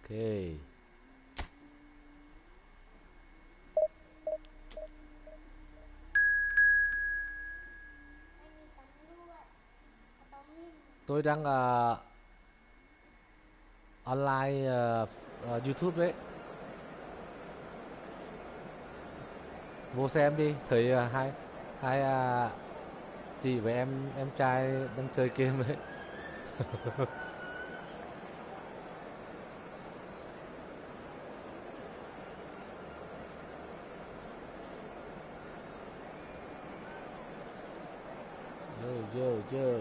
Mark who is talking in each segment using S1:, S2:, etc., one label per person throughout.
S1: เคtôi đang online YouTube đấy. Vô xem đi, thấy hai chị và em trai đang chơi game đấy. Yo.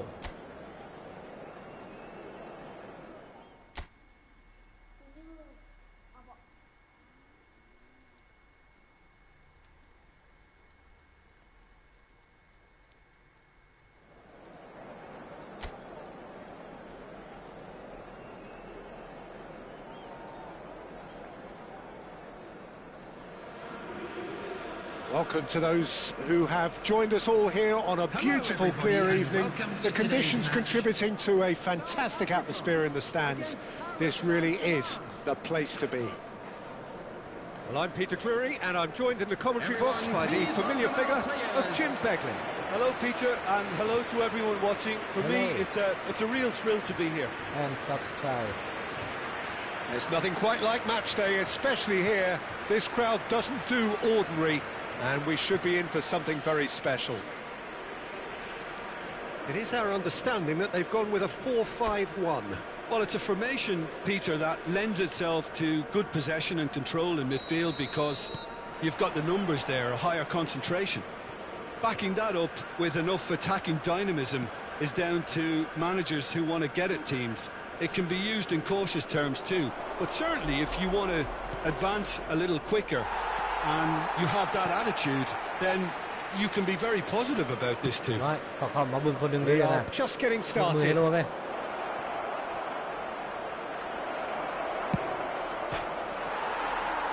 S2: Welcome to those who have joined us all here on a beautiful, clear evening. The conditions contributing to a fantastic atmosphere in the stands. This really is the place to be.
S3: Well, I'm Peter Drury, and I'm joined in the commentary box by the familiar figure of Jim Begley.
S4: Hello, Peter, and hello to everyone watching. For me, it's a real thrill to be here.
S1: And subscribe.
S2: There's nothing quite like match day, especially here. This crowd doesn't do ordinary, and we should be in for something very special.
S3: It is our understanding that they've gone with a 4-5-1.
S4: Well, it's a formation, Peter, that lends itself to good possession and control in midfield because you've got the numbers there, a higher concentration. Backing that up with enough attacking dynamism is down to managers who want to get at teams. It can be used in cautious terms too, but certainly if you want to advance a little quicker and you have that attitude, then you can be very positive about this too.
S1: Right,
S2: we are just getting started.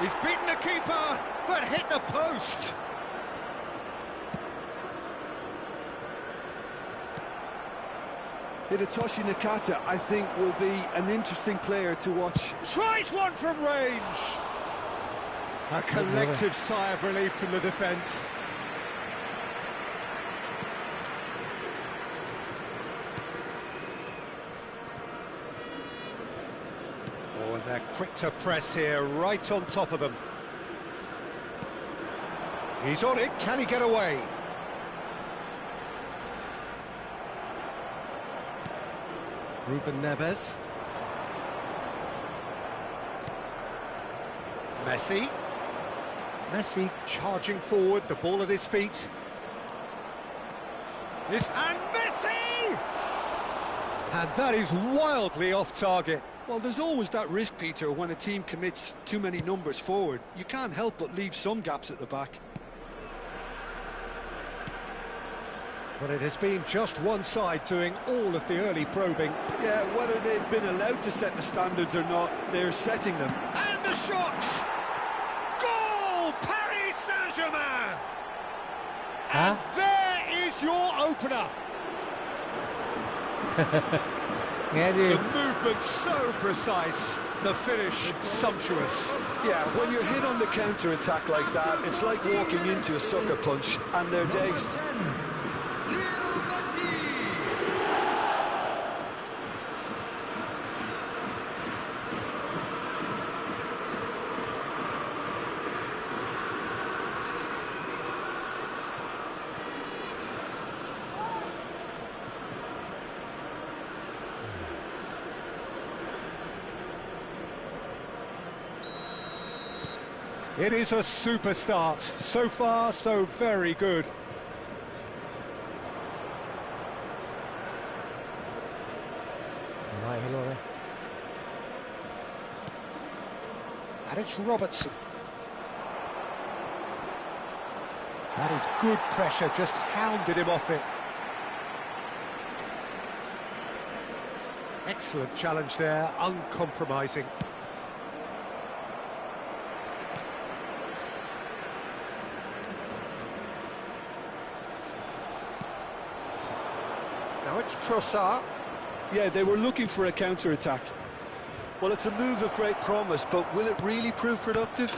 S3: He's beaten the keeper, but hit the post.
S4: Hidetoshi Nakata, I think, will be an interesting player to watch.
S3: Tries one from range.
S2: A collective sigh of relief from the defence. Oh, and they're quick to press here, right on top of them. He's on it, can he get away? Ruben Neves. Messi charging forward, the ball at his feet. And Messi! And that is wildly off target.
S4: Well, there's always that risk, Peter, when a team commits too many numbers forward. You can't help but leave some gaps at the back.
S2: But it has been just one side doing all of the early probing.
S4: Yeah, whether they've been allowed to set the standards or not, they're setting them.
S3: And the shots! Goal! Paris Saint-Germain! And there is your opener.
S2: The movement so precise, the finish sumptuous.
S4: Yeah, when you're hit on the counter-attack like that, it's like walking into a sucker punch, and they're dazed.
S2: It is a super start. So far, so very good.
S1: Right, hello.
S2: And it's Robertson. That is good pressure, just hounded him off it. Excellent challenge there, uncompromising. Now it's Trossard.
S4: Yeah, they were looking for a counter-attack. Well, it's a move of great promise, but will it really prove productive?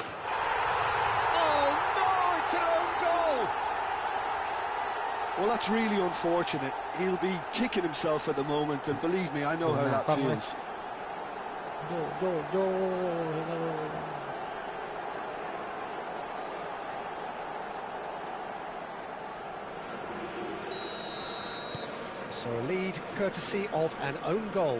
S2: Oh no, it's an own goal!
S4: Well, that's really unfortunate. He'll be kicking himself at the moment, and believe me, I know how that feels.
S1: โยโยโย
S2: So a lead courtesy of an own goal.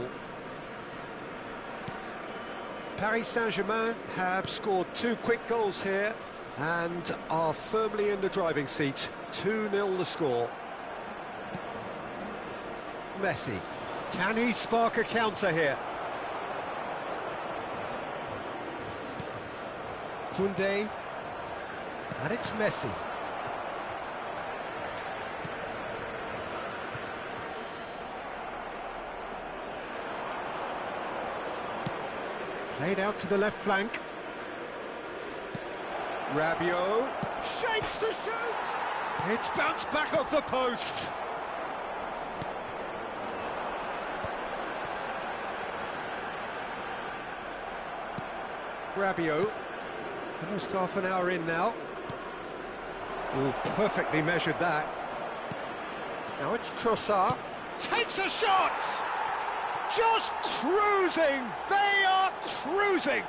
S2: Paris Saint-Germain have scored 2 quick goals here and are firmly in the driving seat. 2-0 the score. Messi. Can he spark a counter here? Koundé. And it's Messi. Played out to the left flank. Rabiot shapes to shoot. It's bounced back off the post. Rabiot, almost half an hour in now. Oh, perfectly measured that. Now it's Trossard. Takes a shot! Just cruising! They are cruising!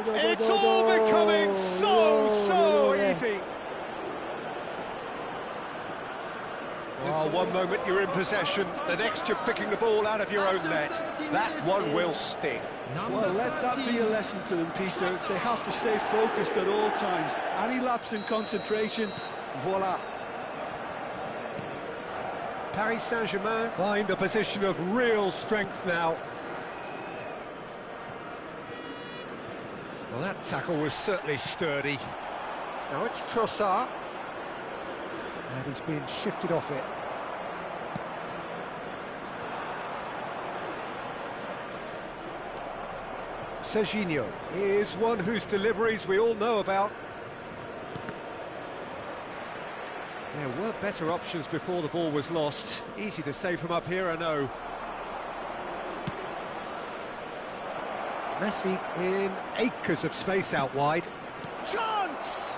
S2: It's all becoming so easy! Oh, one moment you're in possession, the next you're picking the ball out of your own net. That one will sting.
S4: Well, let that be a lesson to them, Peter. They have to stay focused at all times. Any lapse in concentration, voila.
S2: Paris Saint-Germain find a position of real strength now. Well, that tackle was certainly sturdy. Now it's Trossard. And he's been shifted off it. Serginho is one whose deliveries we all know about. There were better options before the ball was lost. Easy to say from up here, I know. Messi in acres of space out wide. Chance!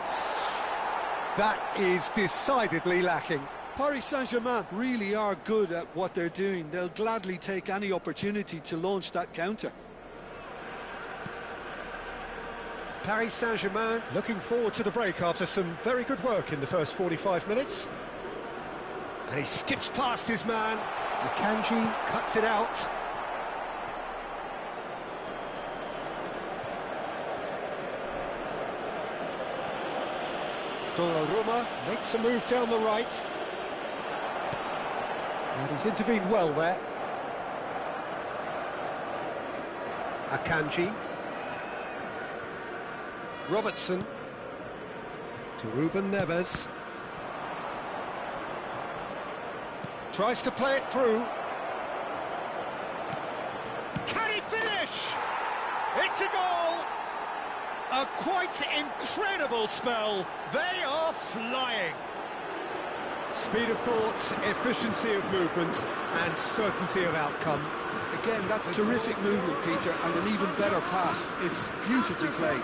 S2: That is decidedly lacking.
S4: Paris Saint-Germain really are good at what they're doing. They'll gladly take any opportunity to launch that counter.
S2: Paris Saint-Germain looking forward to the break after some very good work in the first 45 minutes. And he skips past his man. Akanji cuts it out. Donnarumma makes a move down the right. And he's intervened well there. Akanji. Robertson to Ruben Neves. Tries to play it through. Can he finish? It's a goal! A quite incredible spell. They are flying. Speed of thought, efficiency of movement and certainty of outcome.
S4: Again, that's a terrific movement, Peter, and an even better pass. It's beautifully played.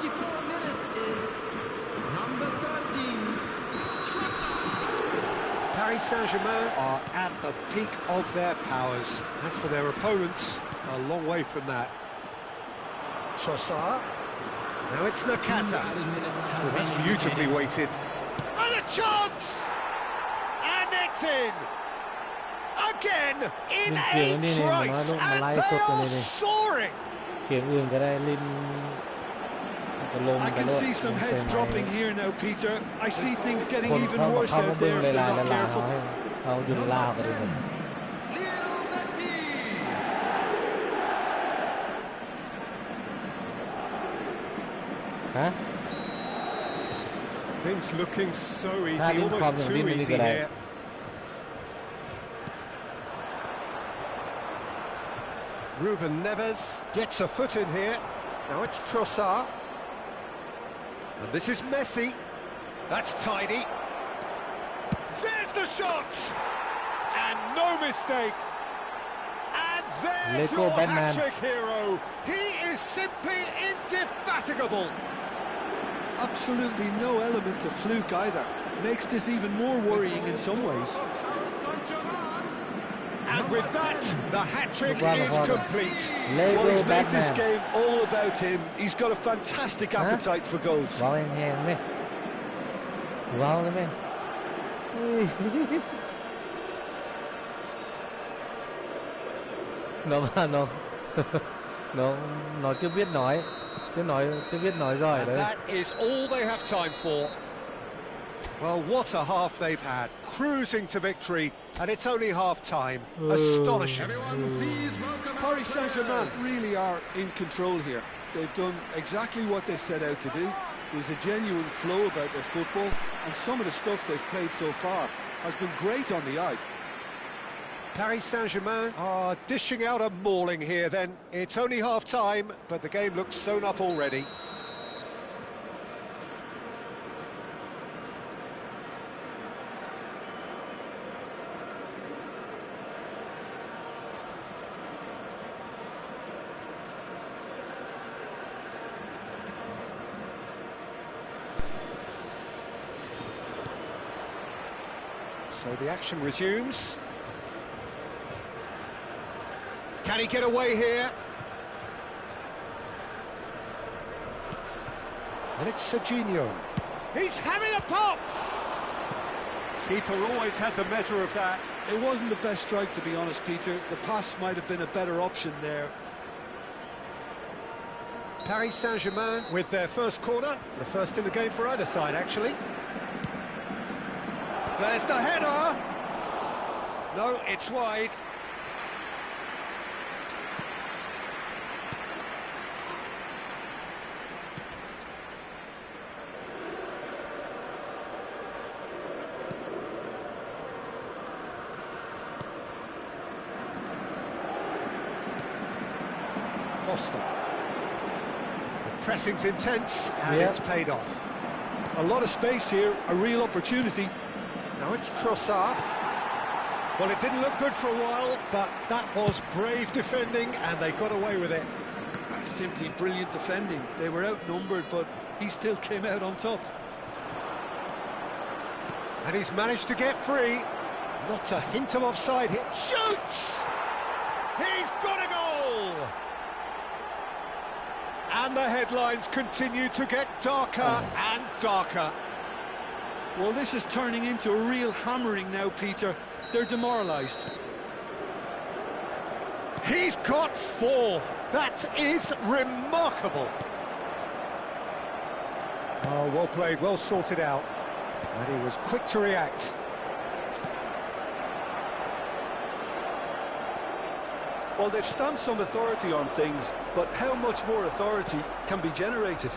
S2: Paris Saint-Germain are at the peak of their powers. As for their opponents, a long way from that. Trossard. Now it's Nakata. Oh, that's beautifully weighted. And a chance! And it's in! Again, in 8 strikes, and they are soaring!
S4: I can see some heads dropping here now, Peter. I see things getting even worse out there if they're not careful.
S1: Huh?
S2: Things looking so easy, almost too easy here. Ruben Neves gets a foot in here. Now it's Trossard. And this is Messi. That's tidy. There's the shot! And no mistake. And there There's
S1: Lego
S2: your
S1: Batman.
S2: hat-trick hero. He is simply indefatigable.
S4: Absolutely no element of fluke either. Makes this even more worrying in some ways.
S2: And with that, the hat-trick is complete.
S4: Well,
S1: Lego
S4: he's made this
S1: Batman
S4: game all about him. He's got a fantastic appetite for goals.
S1: ว้าวแห้งๆไหมว้าวเลยไหม nó mà nó nó chưa biết nói chưa biết nói rồi
S2: And
S1: đấy.
S2: that is all they have time for. Well, what a half they've had. Cruising to victory, and it's only half-time. Astonishing.
S4: Paris Saint-Germain really are in control here. They've done exactly what they set out to do. There's a genuine flow about their football, and some of the stuff they've played so far has been great on the eye.
S2: Paris Saint-Germain are dishing out a mauling here then. It's only half-time, but the game looks sewn up already. So the action resumes. Can he get away here? And it's Serginho. He's having a pop! Keeper always had the measure of that.
S4: It wasn't the best strike, to be honest, Peter. The pass might have been a better option there.
S2: Paris Saint-Germain with their first corner, the first in the game for either side, actually. There's the header! No, it's wide. Foster. The pressing's intense, and it's paid off.
S4: A lot of space here, a real opportunity.
S2: Now it's Trossard. Well, it didn't look good for a while, but that was brave defending, and they got away with it.
S4: That's simply brilliant defending. They were outnumbered, but he still came out on top.
S2: And he's managed to get free. Not a hint of offside here. Shoots! He's got a goal! And the headlines continue to get darker and darker.
S4: Well, this is turning into a real hammering now, Peter. They're demoralised.
S2: He's got 4. That is remarkable. Oh, well played, well sorted out. And he was quick to react.
S4: Well, they've stamped some authority on things, but how much more authority can be generated?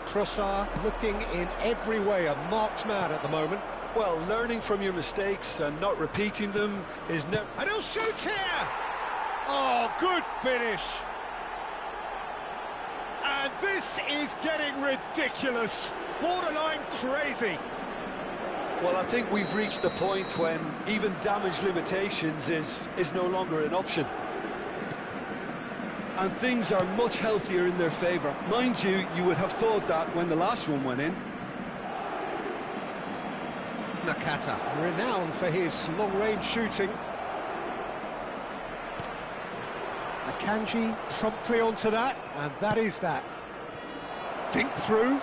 S2: Trossard looking in every way a marked man at the moment.
S4: Well, learning from your mistakes and not repeating them is never...
S2: And he'll shoot here! Oh, good finish! And this is getting ridiculous, borderline crazy.
S4: Well, I think we've reached the point when even damage limitations is no longer an option. And things are much healthier in their favour. Mind you, you would have thought that when the last one went in.
S2: Nakata, renowned for his long-range shooting. Akanji promptly onto that, and that is that. Dink through.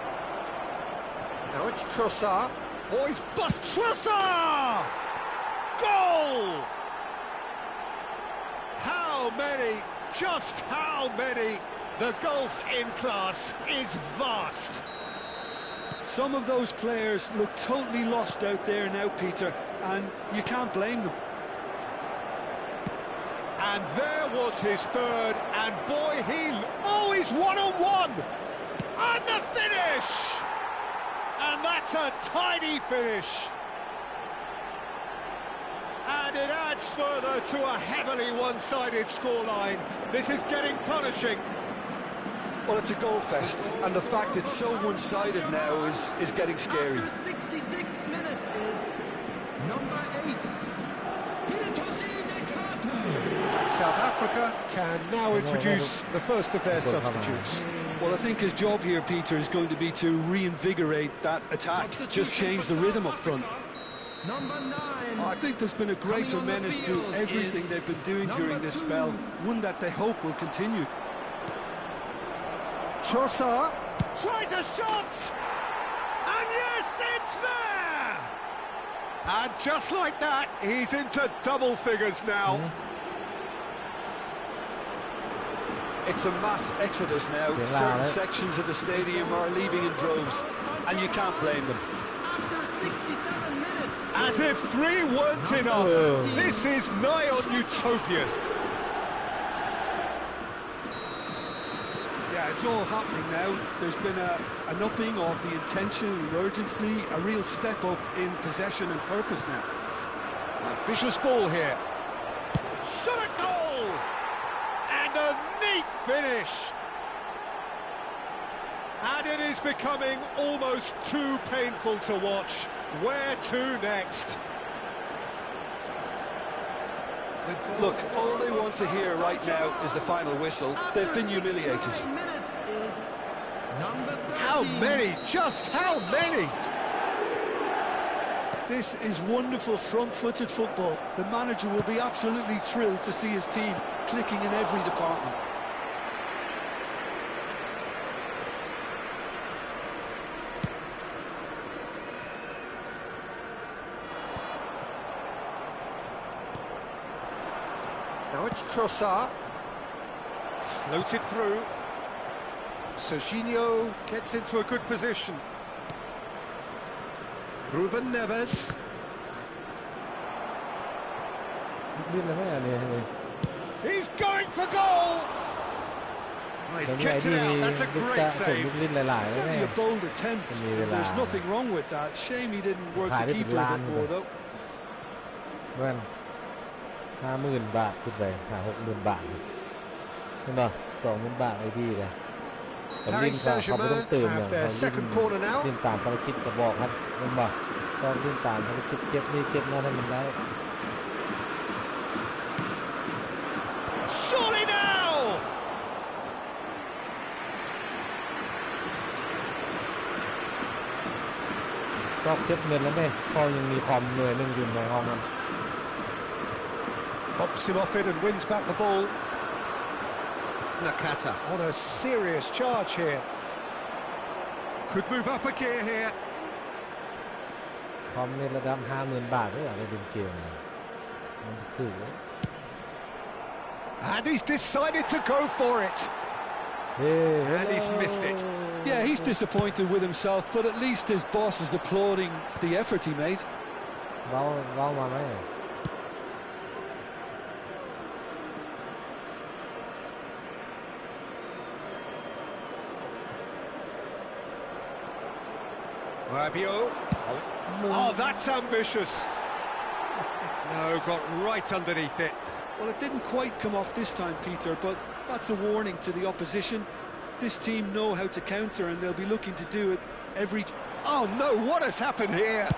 S2: Now it's Trossard. Oh, he's bust Trossard! Goal! How many? Just how many? The gulf in class is vast.
S4: Some of those players look totally lost out there now, Peter, and you can't blame them.
S2: And there was his third, and boy, oh, he's one-on-one! And the finish! And that's a tidy finish. And it adds further to a heavily one-sided scoreline. This is getting punishing.
S4: Well, it's a goal fest, and the fact it's so one-sided now is getting scary.
S5: After 66 minutes is number 8, Nakata.
S2: South Africa can now introduce the first of their substitutes.
S4: Well, I think his job here, Peter, is going to be to reinvigorate that attack, just change the rhythm up front. I think there's been a greater menace to everything they've been doing during this spell, one that they hope will continue.
S2: Trossard
S3: Tries a shot! And yes, it's there!
S2: and just like that, he's into double figures now.
S4: It's a mass exodus now. Certain sections of the stadium are leaving in droves, and you can't blame them.
S2: As if 3 weren't enough. This is nigh on utopian.
S4: Yeah, it's all happening now. There's been an upping of the intention and urgency, a real step up in possession and purpose now.
S2: Ambitious ball here.
S3: Shot a goal!
S2: And a neat finish. And it is becoming almost too painful to watch. Where to next?
S4: Look, all they want to hear right now is the final whistle. They've been humiliated.
S2: How many? Just how many?
S4: This is wonderful front-footed football. The manager will be absolutely thrilled to see his team clicking in every department.
S2: Now it's Trossard.
S3: Floated through.
S2: Serginho gets into a good position. Ruben Neves.
S1: ดิ้นแล้วไม่อะไรเลย
S2: He's going for goal. Oh,
S1: แต่
S2: he's
S1: มีไอ้
S2: kicked
S1: ที่
S2: it
S1: มี
S2: out. That's a
S1: ลูก
S2: great
S1: ตะส่ง
S2: save.
S1: ลูกลิ้นหลายๆ
S4: It's
S1: แล้ว
S4: only
S1: แม่
S4: a bold attempt. There's nothing wrong with that. Shame he didn't work the keeper a bit more, though.
S1: เพื่อน50,000 บาทขึ้นไป60,000 บาทเห็นป่ะ20,000 บาทไอ้ที่เลยผมดิ้น
S2: Paris
S1: เขาไม่ต้อง
S2: Saint-Germain
S1: ตื่นอย่าง
S2: have their
S1: เขา
S2: second corner now.
S1: ดิ้นตามภารกิจกระบอกครับเห็นป่ะชอบดิ้นตามภารกิจเก็บนี่เก็บนั่นให้มันได้
S2: Surely now.
S1: ชอบเก็บเงินแล้วเนี่ยพอยังมีความเหนื่อยนึงอยู่ในห้องมัน
S2: Bumps him off it and wins back the ball.
S3: Nakata
S2: On a serious charge here.
S3: could move up a gear here.
S1: ความในระดับ 50,000 บาทด้วยอะไรสินเกมมันถือ
S2: And he's decided to go for it. And he's missed it.
S4: Yeah, he's disappointed with himself, but at least his boss is applauding the effort he made.
S1: เว้ามาไหม
S3: Rabiot.
S2: Oh, that's ambitious. No, got right underneath it.
S4: Well, it didn't quite come off this time, Peter, but that's a warning to the opposition. This team know how to counter, and they'll be looking to do it every...
S2: Oh no, what has happened here?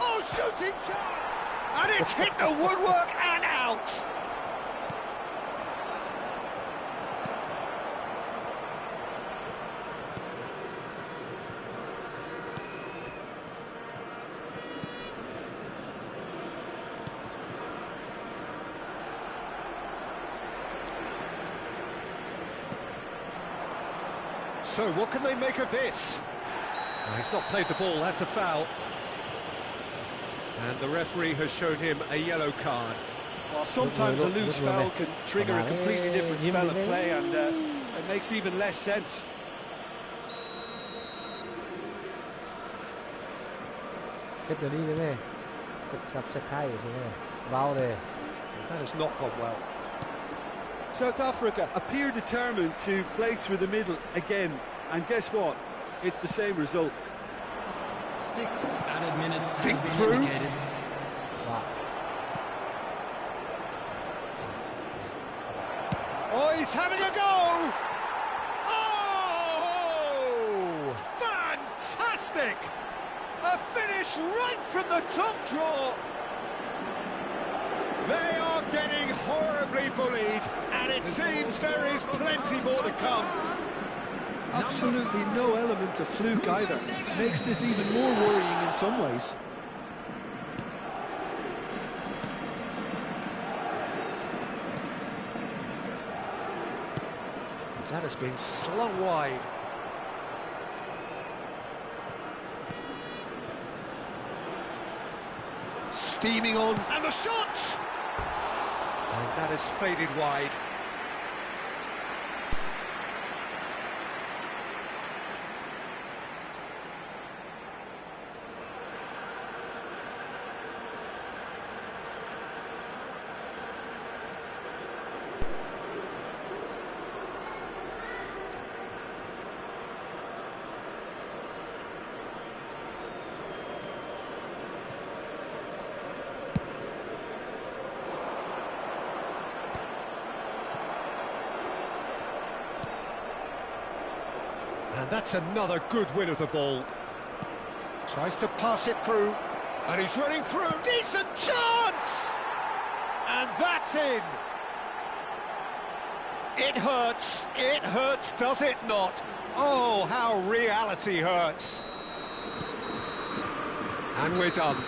S3: Oh, shooting chance!
S2: And it's hit the woodwork and out. So what can they make of this?
S3: Well, he's not played the ball, that's a foul. And the referee has shown him a yellow card.
S4: Well, sometimes a loose foul can trigger a completely different spell of play, and it makes even less sense.
S1: เก็บตัวนี้เลยแม่กดซับสไครต์ใช่ไหมเว้าเลย
S2: That has not gone well.
S4: South Africa appear determined to play through the middle again, and guess what? It's the same result.
S5: 6 added minutes has
S2: Deep
S5: been
S2: through.
S5: indicated.
S1: ว่า
S2: Oh, he's having a go! Oh! Fantastic! A finish right from the top draw!
S3: They are getting horribly bullied, and it seems there is plenty more to come.
S4: Absolutely no element of fluke either. Makes this even more worrying in some ways.
S3: That has been slung wide. Steaming on, and the shot! And that has faded wide. And that's another good win of the ball.
S2: Tries to pass it through.
S3: And he's running through. Decent chance! And that's in. It hurts, does it not? Oh, how reality hurts. And we're done.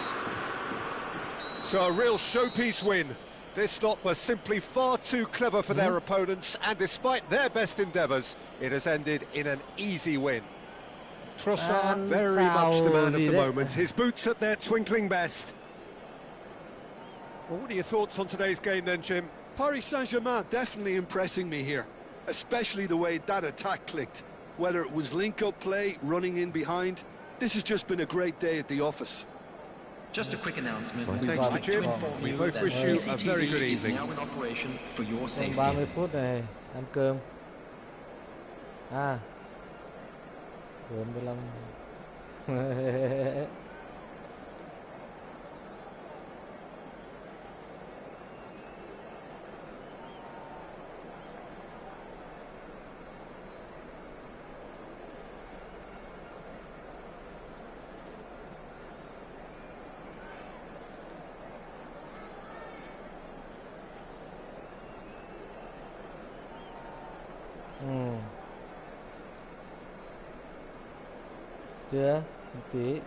S3: So a real showpiece win. This lot was simply far too clever for their opponents, and despite their best endeavours, it has ended in an easy win. Trossard, very much the man of the moment. His boots at their twinkling best. Well, what are your thoughts on today's game then, Jim?
S4: Paris Saint-Germain definitely impressing me here, especially the way that attack clicked. Whether it was link-up play, running in behind, this has just been a great day at the office.
S5: Just a quick announcement.
S3: Well,
S5: We'd
S3: thanks to
S5: like
S3: Jim.
S5: inform
S3: We
S5: you
S3: both
S5: that
S3: wish you a
S5: CCTV
S3: very good
S5: is
S3: evening.
S5: now in operation for your
S1: Còn
S5: safety.
S1: 30 phút này ăn cơm. Buồn 15. Chưa, một tí.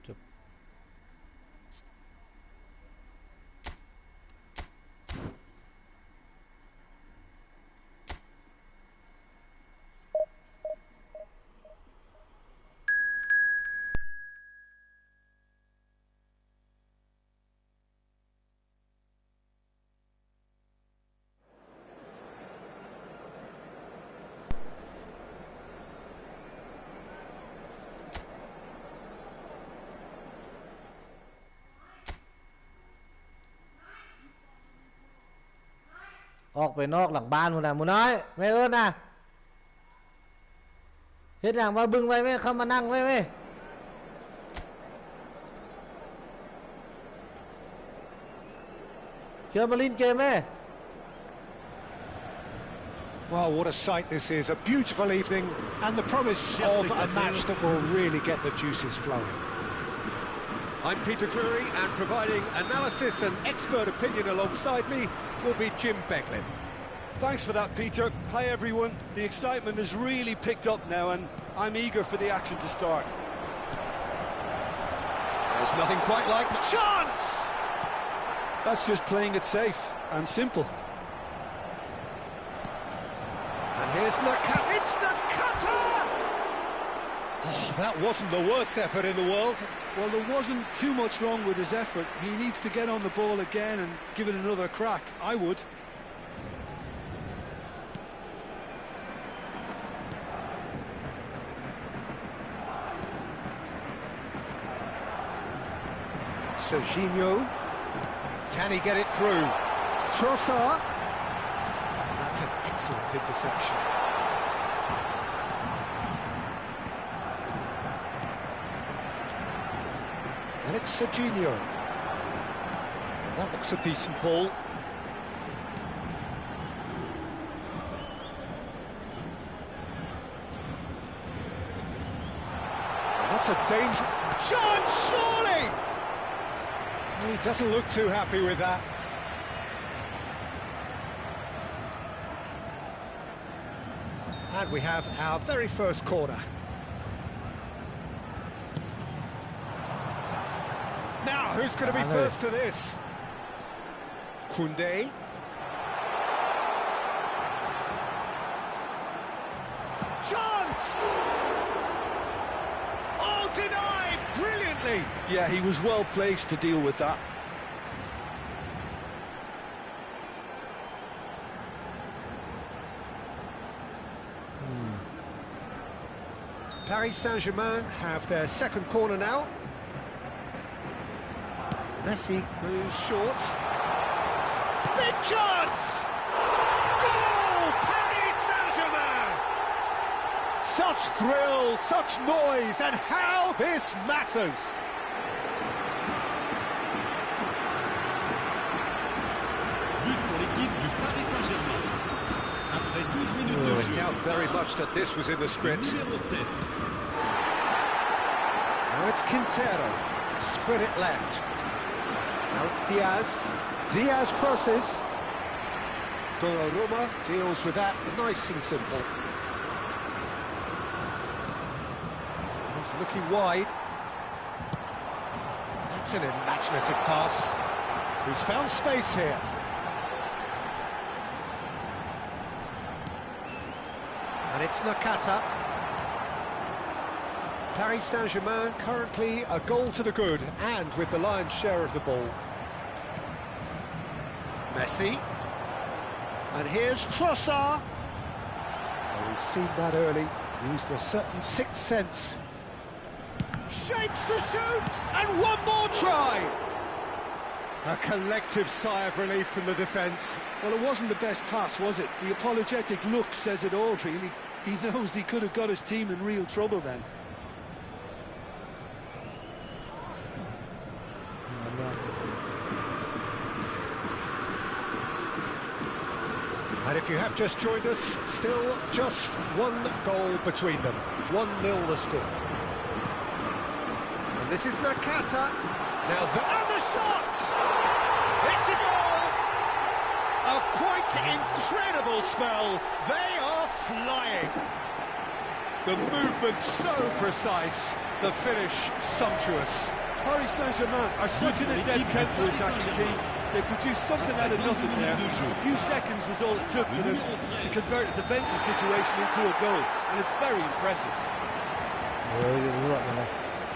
S1: Chụp. ออกไปนอกหลังบ้านมูนะมูน้อยไม่เอิ้นนะเฮ็ดอย่างว่าบึงไว้ไหมเข้ามานั่งไว้ไหมเชื่อมาลินเกมไหม
S2: Well, what a sight this is. A beautiful evening and the promise of a match that will really get the juices flowing.
S3: I'm Peter Drury, and providing analysis and expert opinion alongside me will be Jim Beglin.
S4: Thanks for that, Peter. Hi, everyone. The excitement has really picked up now, and I'm eager for the action to start.
S3: There's nothing quite like the chance!
S4: That's just playing it safe and simple.
S3: And here's Nakat. It's Oh, that wasn't the worst effort in the world.
S4: Well, there wasn't too much wrong with his effort. He needs to get on the ball again and give it another crack. I would.
S2: Serginho.
S3: Can he get it through?
S2: Trossard. And that's an excellent interception. And it's Serginho. Well, that looks a decent ball. And that's a danger. Chance, surely! He doesn't look too happy with that. And we have our very first corner. Now, who's going to be first to this? Koundé. Chance! Oh, denied brilliantly!
S4: Yeah, he was well placed to deal with that.
S2: Paris Saint-Germain have their second corner now. Messi moves short. Big chance! Goal! Paris Saint-Germain! Such thrill, such noise, and how this matters! I doubt very much that this was in the script. Now it's Quintero. Spread it left. Now it's Diaz. Diaz crosses. Donnarumma deals with that nice and simple. He's looking wide. That's an imaginative pass. He's found space here. And it's Nakata. Paris Saint-Germain currently a goal to the good and with the lion's share of the ball. Messi. And here's Trossard. Oh, he's seen that early. Used a certain sixth sense. Shapes to shoot! And one more try! A collective sigh of relief from the defence.
S4: Well, it wasn't the best pass, was it? The apologetic look says it all, really. He knows he could have got his team in real trouble then.
S2: And if you have just joined us, still just one goal between them. 1-0 the score. And this is Nakata. Now and the shot! It's a goal! A quite incredible spell. They are flying. The movement so precise, the finish sumptuous.
S4: Paris Saint-Germain are such an adept counter-attacking team. They produced something out of nothing there. A few seconds was all it took for them to convert a defensive situation into a goal, and it's very impressive.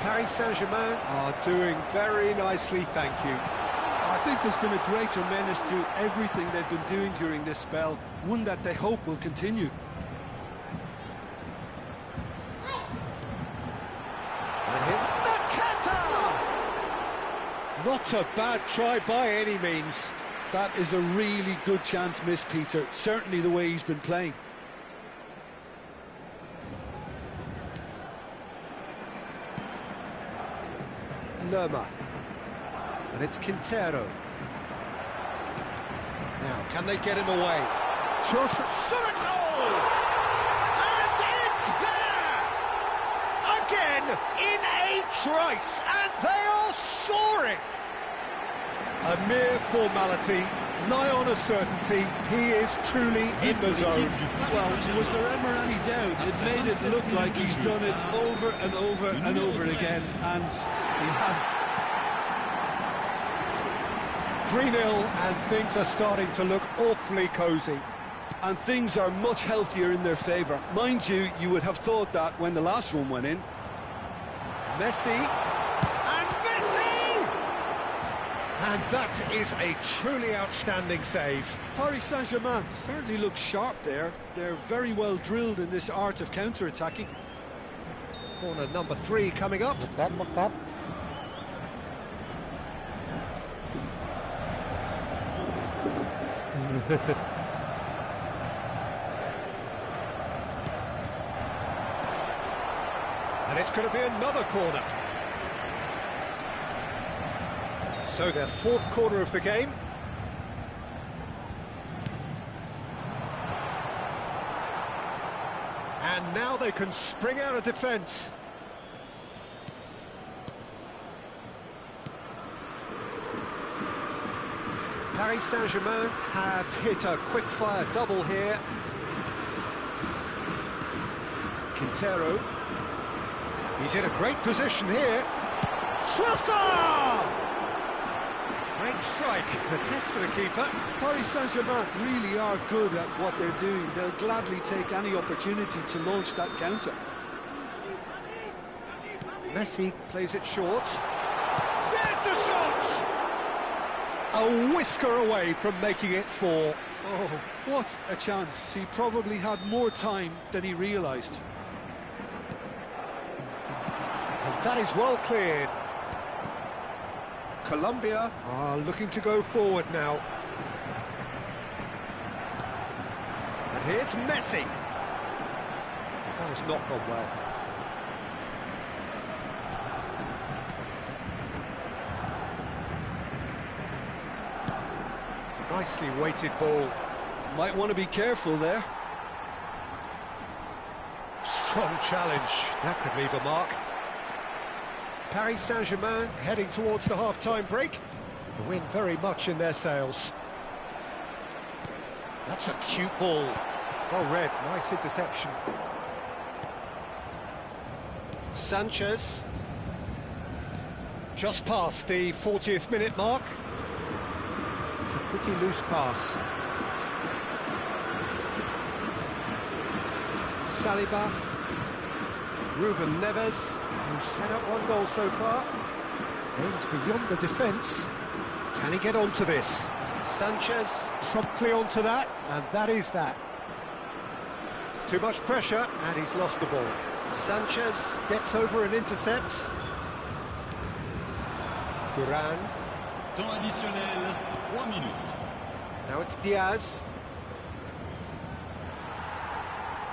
S2: Paris Saint-Germain are doing very nicely, thank you.
S4: I think there's been a greater menace to everything they've been doing during this spell, one that they hope will continue.
S2: And him, Nakata! Not a bad try by any means.
S4: That is a really good chance missed, Peter. Certainly the way he's been playing.
S2: Lerma. And it's Quintero. Now, can they get him away? Trossard, shot a goal! And it's there! Again, in a trice, and they are soaring! A mere formality, nigh on a certainty, he is truly in the zone.
S4: Well, was there ever any doubt? It made it look like he's done it over and over and over again, and he has.
S2: 3-0, and things are starting to look awfully cosy.
S4: And things are much healthier in their favour. Mind you, you would have thought that when the last one went in.
S3: Messi, and Messi! And that is a truly outstanding save.
S4: Paris Saint-Germain certainly looks sharp there. They're very well drilled in this art of counter-attacking.
S3: Corner number 3 coming up.
S1: มกัด
S3: And it's going to be another corner. So their 4th corner of the game. And now they can spring out of defence. Paris Saint-Germain have hit a quick-fire double here. Quintero. He's in a great position here. Trossard! Great strike, the test for the keeper.
S4: Paris Saint-Germain really are good at what they're doing. They'll gladly take any opportunity to launch that counter.
S3: Messi plays it short. There's the shot! A whisker away from making it 4.
S4: Oh, what a chance. He probably had more time than he realised.
S3: And that is well cleared. Colombia are looking to go forward now. And here's Messi. That has not gone well. Nicely weighted ball.
S4: Might want to be careful there.
S3: Strong challenge. That could leave a mark. Paris Saint-Germain heading towards the half-time break. The wind very much in their sails. That's a cute ball. Well read, nice interception. Sanchez. Just past the 40th minute mark. It's a pretty loose pass. Saliba. Ruben Neves, who's set up 1 goal so far. Aims beyond the defence. Can he get onto this? Sanchez promptly onto that, and that is that. Too much pressure, and he's lost the ball. Sanchez gets over and intercepts. Duran.
S6: Temps additionnel, 3 minutes.
S3: Now it's Diaz.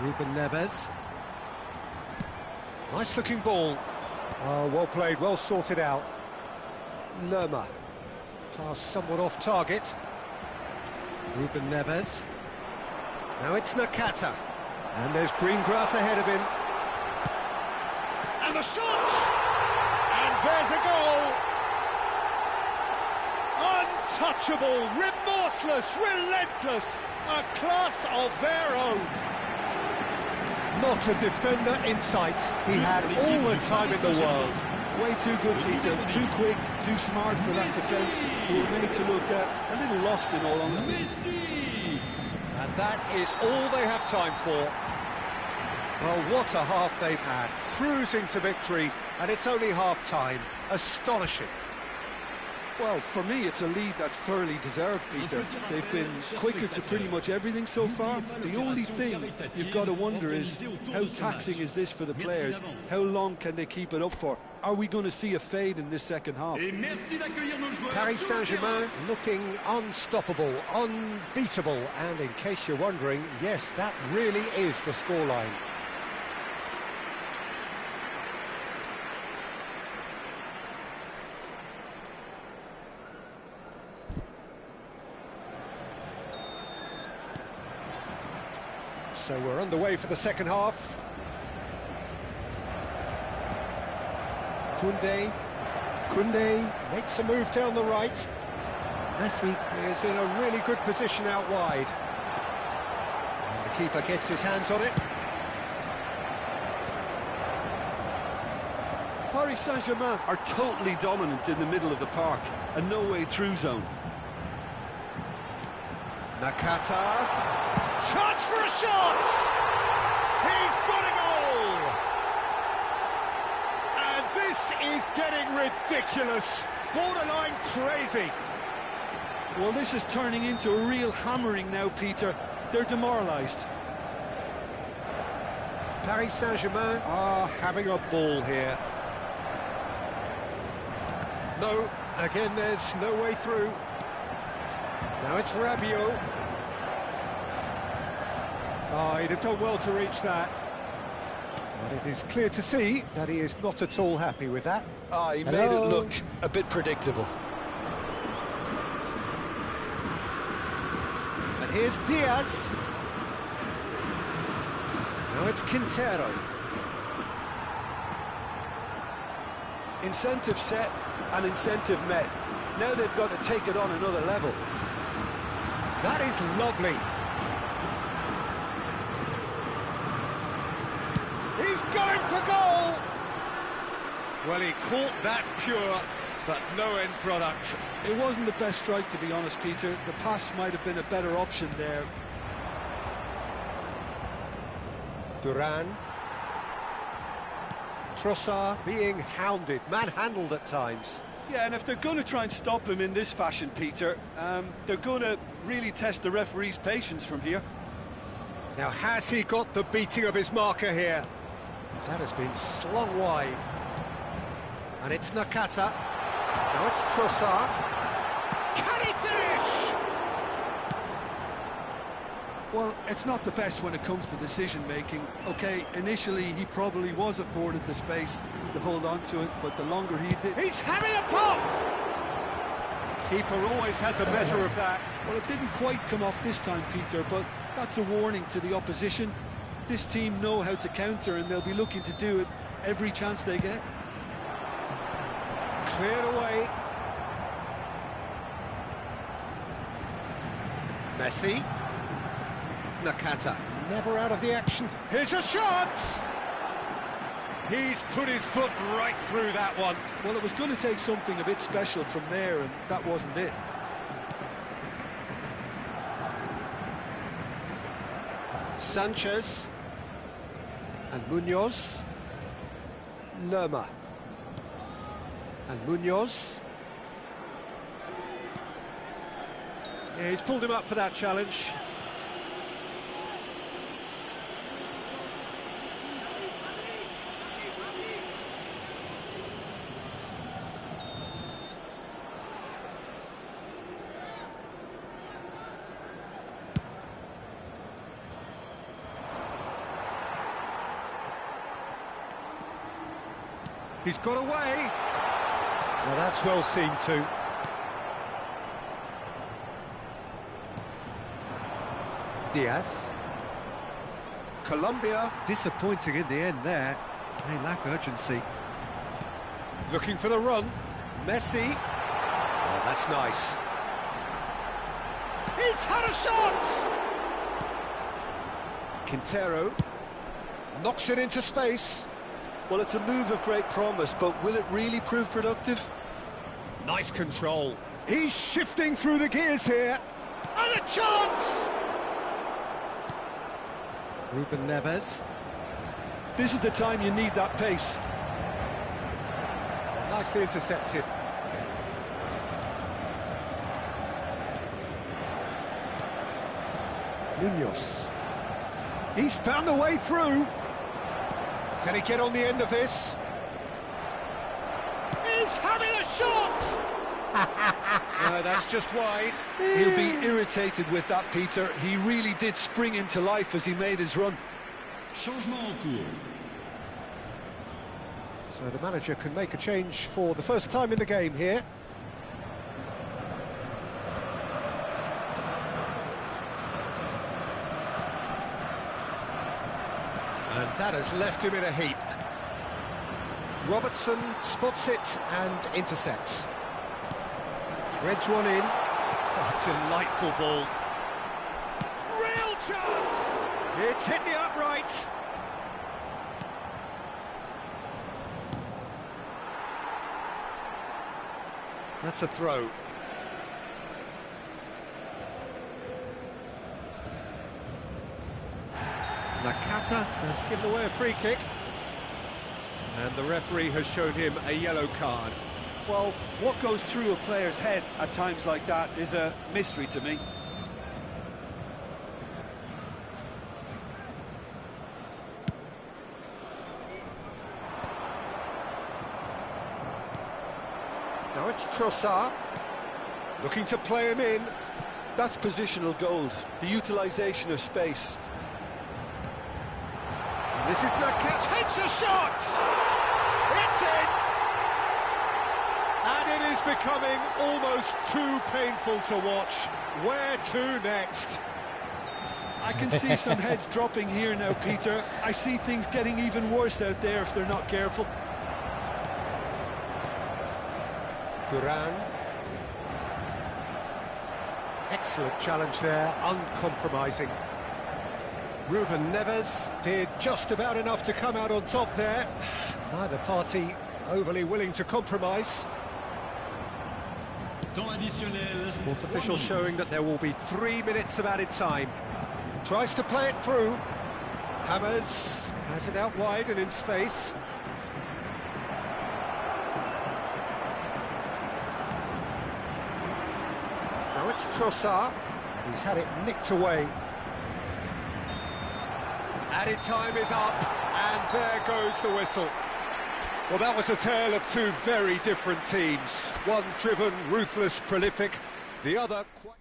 S3: Ruben Neves. Nice looking ball. Oh, well played, well sorted out. Lerma. Pass somewhat off target. Ruben Neves. Now it's Nakata. And there's green grass ahead of him. And the shot! And there's a goal! Untouchable, remorseless, relentless. A class of their own. Not a defender in sight. He had all the time in the world.
S4: Way too good, Peter. Too quick, too smart for that defence. We were made to look a little lost, in all honesty.
S3: And that is all they have time for. Well, what a half they've had. Cruising to victory, and it's only half-time. Astonishing.
S4: Well, for me, it's a lead that's thoroughly deserved, Peter. They've been quicker to pretty much everything so far. The only thing you've got to wonder is, how taxing is this for the players? How long can they keep it up for? Are we going to see a fade in this second half?
S3: Paris Saint-Germain looking unstoppable, unbeatable, and in case you're wondering, yes, that really is the scoreline. So we're underway for the second half. Koundé makes a move down the right. Messi is in a really good position out wide. And the keeper gets his hands on it.
S4: Paris Saint-Germain are totally dominant in the middle of the park, a no-way-through zone.
S3: Nakata. Chance for a shot! He's got a goal! And this is getting ridiculous, borderline crazy.
S4: Well, this is turning into a real hammering now, Peter. They're demoralised.
S2: Paris Saint-Germain are having a ball here. No, again there's no way through. Now it's Rabiot. Oh, he'd have done well to reach that. But it is clear to see that he is not at all happy with that.
S4: Ah, he made it look a bit predictable.
S2: And here's Diaz. Now it's Quintero.
S4: Incentive set and incentive met. Now they've got to take it on another level.
S2: That is lovely. He's going for goal!
S3: Well, he caught that pure, but no end product.
S4: It wasn't the best strike, to be honest, Peter. The pass might have been a better option there.
S2: Duran. Trossard being hounded, manhandled at times.
S4: Yeah, and if they're going to try and stop him in this fashion, Peter, they're going to really test the referee's patience from here.
S2: Now, has he got the beating of his marker here? That has been slung wide. And it's Nakata. Now it's Trossard. Can he finish?
S4: Well, it's not the best when it comes to decision-making. OK, initially he probably was afforded the space to hold on to it, but the longer he did...
S2: He's having a pop! Keeper always had the better of that.
S4: Well, it didn't quite come off this time, Peter, but that's a warning to the opposition. This team know how to counter, and they'll be looking to do it every chance they get.
S2: Cleared away. Messi. Nakata, never out of the action. Here's a shot!
S3: He's put his foot right through that one.
S4: Well, it was going to take something a bit special from there, and that wasn't it.
S2: Sanchez. And Munoz. Lerma. And Munoz. Yeah, he's pulled him up for that challenge. He's got away. Well, that's well seen too. Diaz. Colombia disappointing in the end there. They lack urgency. Looking for the run. Messi. Oh, that's nice. He's had a shot! Quintero knocks it into space.
S4: Well, it's a move of great promise, but will it really prove productive?
S2: Nice control. He's shifting through the gears here. And a chance! Ruben Neves.
S4: This is the time you need that pace.
S2: Nicely intercepted. Munoz. He's found a way through. Can he get on the end of this? He's having a shot! No, that's just wide.
S4: He'll be irritated with that, Peter. He really did spring into life as he made his run.
S6: Changement en cours.
S2: So the manager can make a change for the first time in the game here. And that has left him in a heap. Robertson spots it and intercepts. Threads one in. Oh, delightful ball. Real chance! It's hit the upright. That's a throw. Nakata has given away a free kick.
S3: And the referee has shown him a yellow card.
S4: Well, what goes through a player's head at times like that is a mystery to me.
S2: Now it's Trossard, looking to play him in.
S4: That's positional gold, the utilisation of space.
S2: This is Nakets, hits a shot! It's in! And it is becoming almost too painful to watch. Where to next?
S4: I can see some heads dropping here now, Peter. I see things getting even worse out there if they're not careful.
S2: Duran. Excellent challenge there, uncompromising. Ruben Neves did just about enough to come out on top there. Neither party overly willing to compromise.
S6: Temps additionnel.
S2: Fourth official showing that there will be 3 minutes of added time. Tries to play it through. Hammers has it out wide and in space. Now it's Trossard. He's had it nicked away.
S3: Added time is up, and there goes the whistle. Well, that was a tale of two very different teams. One driven, ruthless, prolific, the other quite...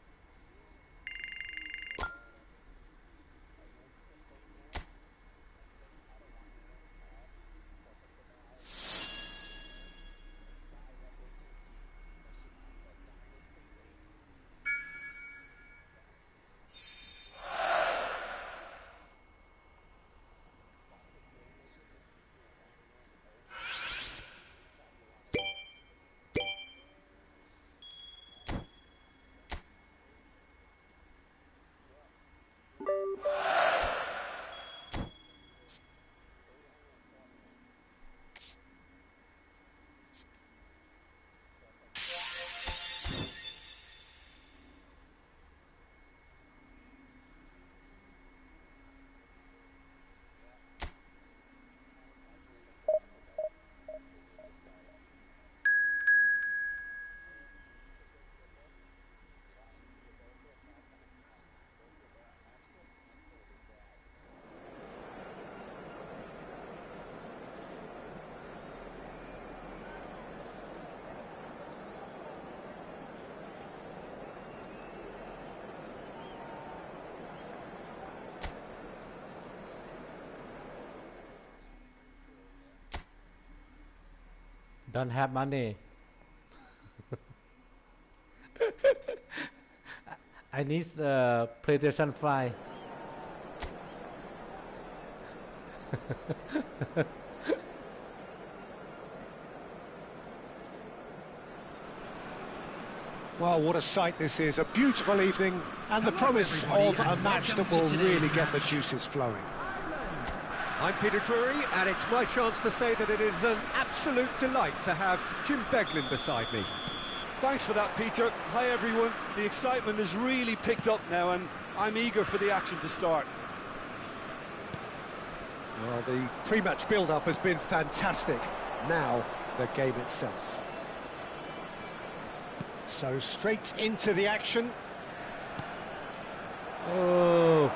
S1: Don't have money. I need the PlayStation 5.
S2: Well, what a sight this is. A beautiful evening and the promise of a match that will really get the juices flowing.
S3: I'm Peter Drury, and it's my chance to say that it is an absolute delight to have Jim Beglin beside me.
S4: Thanks for that, Peter. Hi, everyone. The excitement has really picked up now, and I'm eager for the action to start.
S2: Well, the pre-match build-up has been fantastic. Now, the game itself. So, straight into the action.
S1: Oh.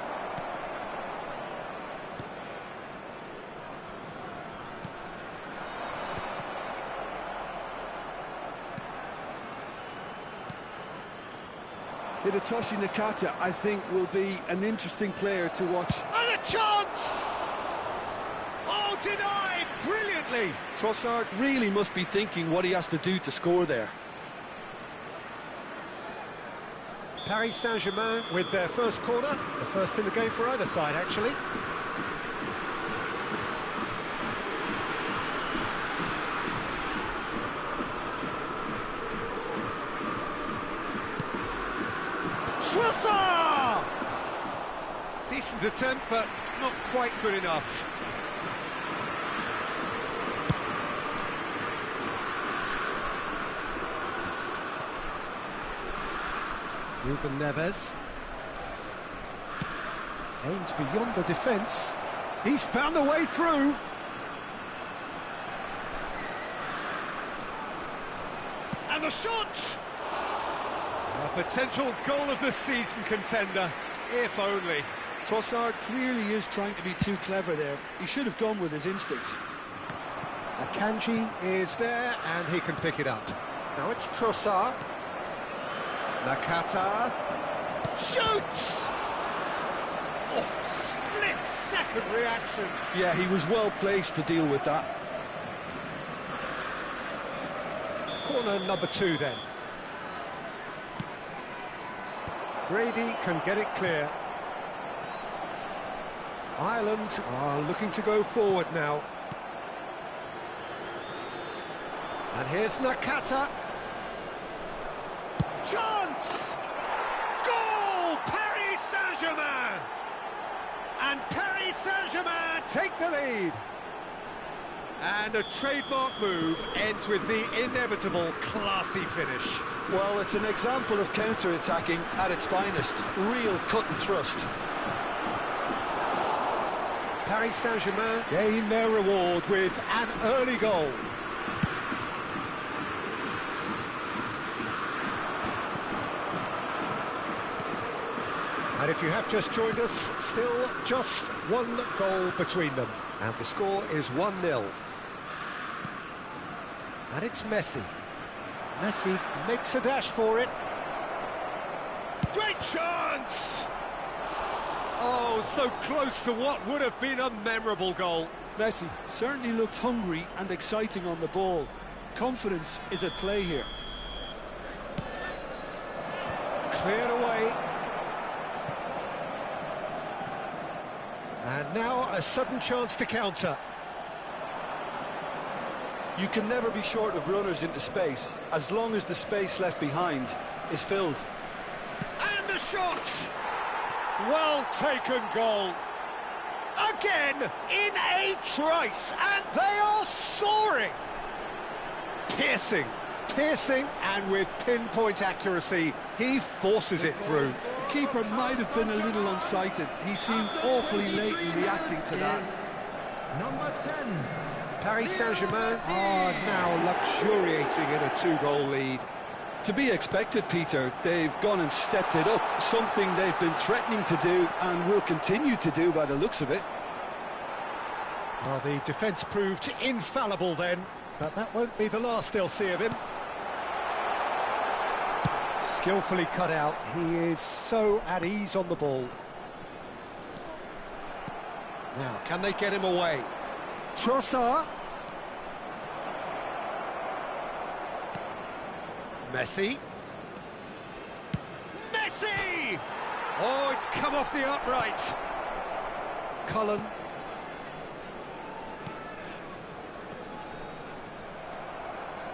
S4: Hidetoshi Nakata, I think, will be an interesting player to watch.
S2: And a chance! Oh, denied brilliantly!
S4: Trossard really must be thinking what he has to do to score there.
S2: Paris Saint-Germain with their first corner, the first in the game for either side, actually. Trossard!
S3: Decent attempt, but not quite good enough.
S2: Ruben Neves. Aimed beyond the defence. He's found the way through. And the shot!
S3: A potential goal of the season contender, if only.
S4: Trossard clearly is trying to be too clever there. He should have gone with his instincts.
S2: Akanji is there, and he can pick it up. Now it's Trossard. Nakata shoots! Oh, split-second reaction.
S4: Yeah, he was well placed to deal with that.
S2: Corner number 2 then. Brady can get it clear. Ireland are looking to go forward now. And here's Nakata. Chance! Goal! Paris Saint-Germain! And Paris Saint-Germain take the lead.
S3: And a trademark move ends with the inevitable classy finish.
S4: Well, it's an example of counter-attacking at its finest. Real cut and thrust.
S2: Paris Saint-Germain gain their reward with an early goal. And if you have just joined us, still just one goal between them. And the score is 1-0. And it's Messi. Messi makes a dash for it.
S3: Great chance! Oh, so close to what would have been a memorable goal.
S4: Messi certainly looked hungry and exciting on the ball. Confidence is at play here.
S2: Cleared away. And now a sudden chance to counter.
S4: You can never be short of runners into space, as long as the space left behind is filled.
S2: And the shot! Well taken goal. Again, in a trice, and they are soaring. Piercing, and with pinpoint accuracy, he forces it through.
S4: The keeper might have been a little unsighted. He seemed awfully late in reacting to that.
S6: Number 10.
S2: Paris Saint-Germain are now luxuriating in a 2-goal lead.
S4: To be expected, Peter. They've gone and stepped it up, something they've been threatening to do and will continue to do by the looks of it.
S2: Well, the defence proved infallible then, but that won't be the last they'll see of him. Skillfully cut out, he is so at ease on the ball. Now, can they get him away? Trossard. Messi. Messi!
S3: Oh, it's come off the upright.
S2: Cullen.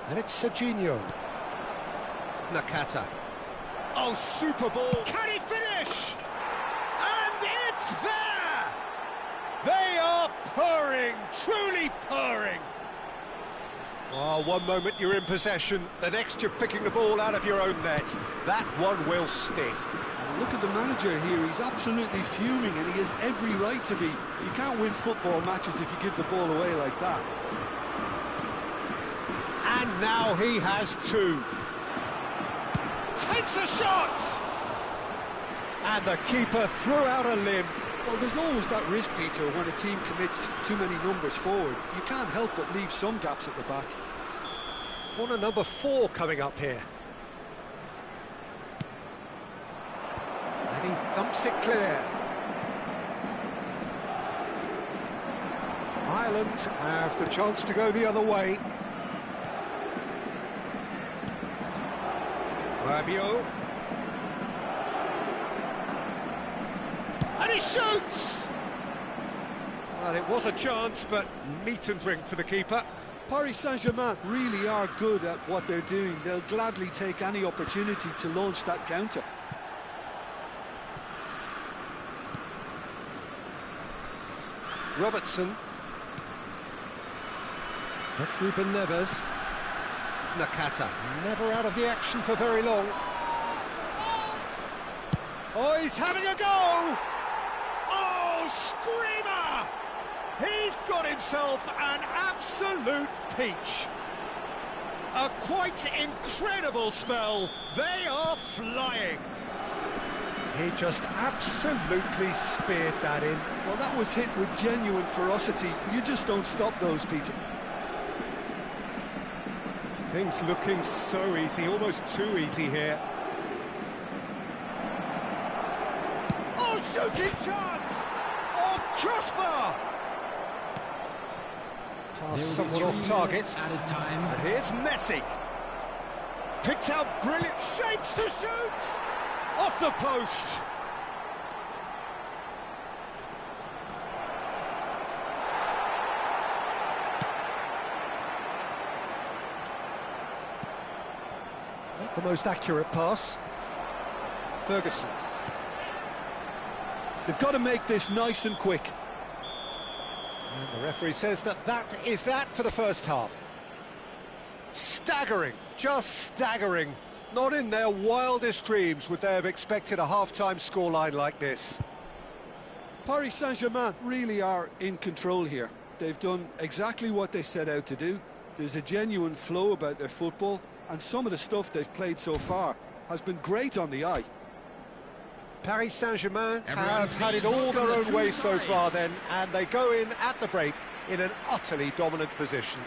S2: And it's Serginho. Nakata. Oh, super ball. Can he finish? And it's there! They are purring, truly purring. Oh, one moment you're in possession, the next you're picking the ball out of your own net. That one will sting.
S4: Look at the manager here, he's absolutely fuming and he has every right to be. You can't win football matches if you give the ball away like that.
S2: And now he has 2. Takes a shot! And the keeper threw out a limb.
S4: Well, there's always that risk, Peter, when a team commits too many numbers forward. You can't help but leave some gaps at the back.
S2: Corner number 4 coming up here. And he thumps it clear. Ireland have the chance to go the other way. Rabiot. And he shoots! Well, it was a chance, but meat and drink for the keeper.
S4: Paris Saint-Germain really are good at what they're doing. They'll gladly take any opportunity to launch that counter.
S2: Robertson. That's Ruben Neves. Nakata, never out of the action for very long. Oh, he's having a go! Oh, screamer! He's got himself an absolute peach.
S3: A quite incredible spell. They are flying. He just absolutely speared that in.
S4: Well, that was hit with genuine ferocity. You just don't stop those, Peter.
S3: Things looking so easy, almost too easy here. Oh, shooting chance! Oh, crossbar! Pass somewhat off target.
S5: Added time.
S3: And here's Messi. Picked out brilliant shapes to shoot! Off the post! Not the most accurate pass. Ferguson.
S4: They've got to make this nice and quick.
S3: And the referee says that is that for the first half. Staggering, just staggering. Not in their wildest dreams would they have expected a half-time scoreline like this.
S4: Paris Saint-Germain really are in control here. They've done exactly what they set out to do. There's a genuine flow about their football, and some of the stuff they've played so far has been great on the eye.
S3: Paris Saint-Germain have had it all their own way so far then, and they go in at the break in an utterly dominant position.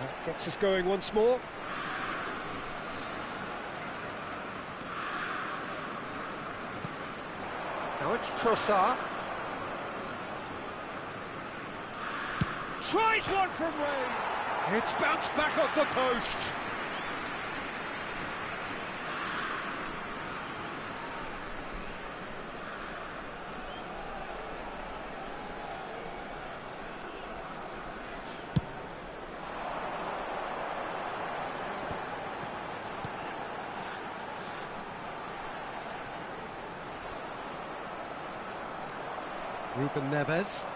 S3: That gets us going once more. Now it's Trossard. Tries one from range. It's bounced back off the post. Ruben Neves.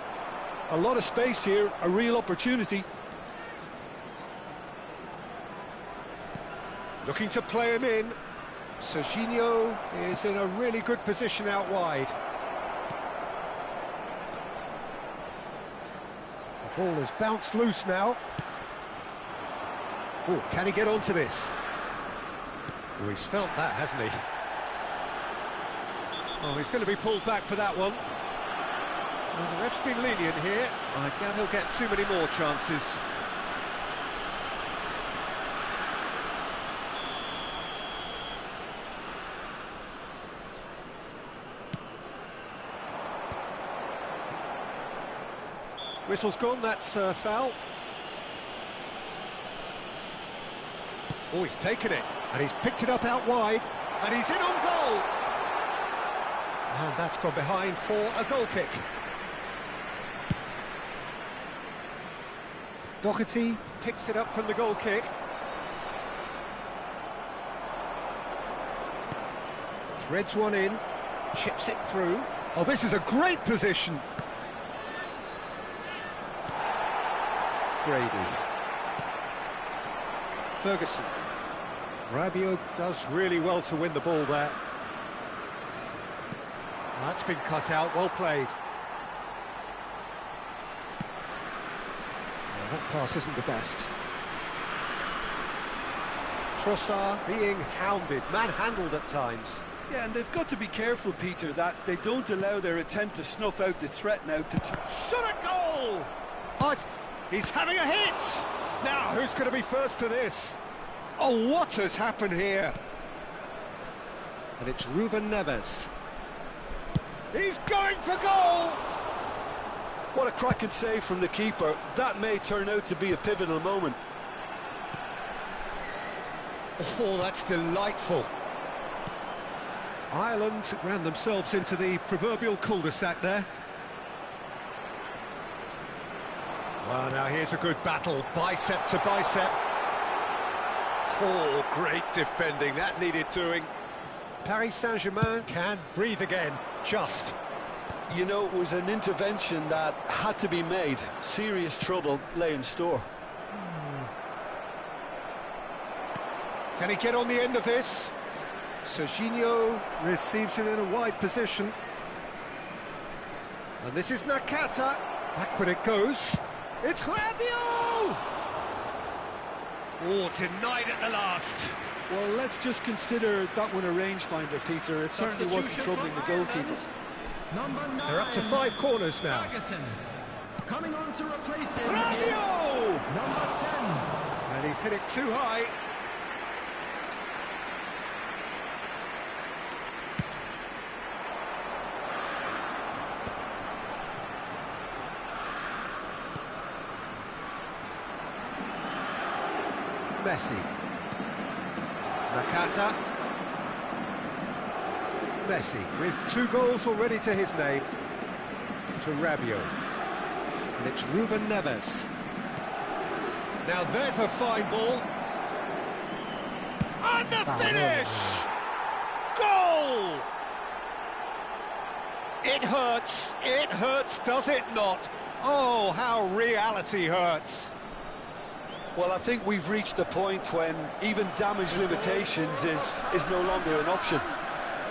S4: A lot of space here, a real opportunity.
S3: Looking to play him in. Serginho is in a really good position out wide. The ball has bounced loose now. Oh, can he get onto this? Oh, he's felt that, hasn't he? Oh, he's going to be pulled back for that one. Well, the ref's been lenient here. I doubt he'll get too many more chances. Whistle's gone, that's a foul. Oh, he's taken it, and he's picked it up out wide, and he's in on goal! And that's gone behind for a goal kick. Doherty picks it up from the goal kick. Threads one in, chips it through. Oh, this is a great position. Brady. Ferguson. Rabiot does really well to win the ball there. That's been cut out, well played. That pass isn't the best. Trossard being hounded, manhandled at times.
S4: Yeah, and they've got to be careful, Peter, that they don't allow their attempt to snuff out the threat now to...
S3: Shot a goal! Oh, he's having a hit! Now, who's going to be first to this? Oh, what has happened here? And it's Ruben Neves. He's going for goal!
S4: What a cracking save from the keeper. That may turn out to be a pivotal moment.
S3: Oh, that's delightful. Ireland ran themselves into the proverbial cul-de-sac there. Well, now here's a good battle, bicep to bicep. Oh, great defending, that needed doing. Paris Saint-Germain can breathe again, just.
S4: You know, it was an intervention that had to be made. Serious trouble lay in store.
S2: Can he get on the end of this? Serginho receives it in a wide position. And this is Nakata. Back when it goes. It's Rabiot! Oh, denied at the last.
S4: Well, let's just consider that one a rangefinder, Peter. It certainly wasn't troubling the goalkeeper.
S6: Number 9.
S2: They're up to 5 corners now.
S6: Ferguson. Coming on to replace him.
S2: Rabiot!
S6: Number 10.
S2: And he's hit it too high. Messi. Nakata. Messi with 2 goals already to his name. To Rabiot. And it's Ruben Neves. Now there's a fine ball. And the finish! Goal! It hurts, does it not? Oh, how reality hurts.
S4: Well, I think we've reached the point when even damage limitations is no longer an option.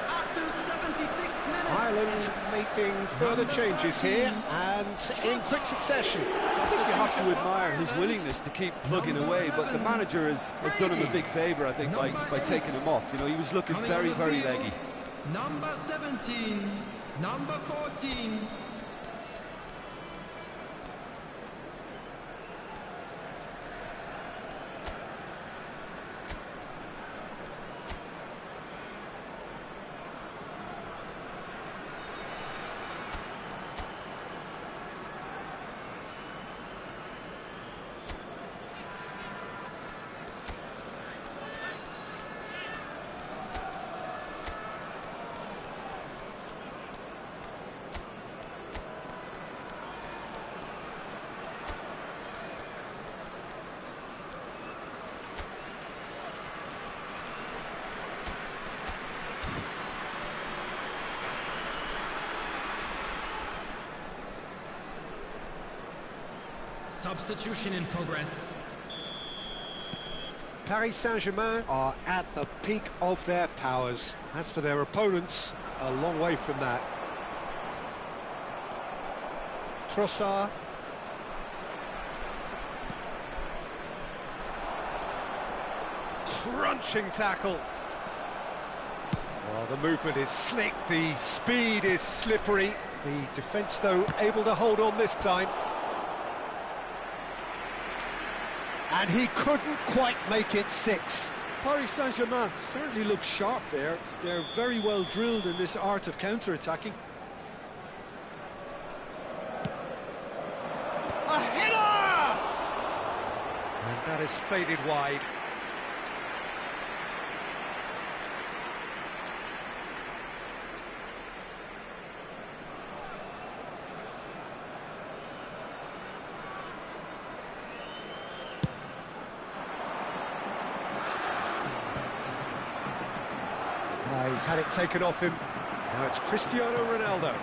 S6: After 76 minutes.
S2: Ireland making further changes here and in quick succession.
S4: I think you have to admire his willingness to keep plugging away, but the manager has done him a big favour, I think, by taking him off. You know, he was looking very, very leggy.
S6: Number 17. Number 14. Substitution in progress.
S2: Paris Saint-Germain are at the peak of their powers. As for their opponents, a long way from that. Trossard. Crunching tackle. Oh, the movement is slick, the speed is slippery. The defence, though, able to hold on this time. And he couldn't quite make it 6.
S4: Paris Saint-Germain certainly looks sharp there. They're very well drilled in this art of counter-attacking.
S2: A header! And that is faded wide. He's had it taken off him. Now it's Cristiano Ronaldo.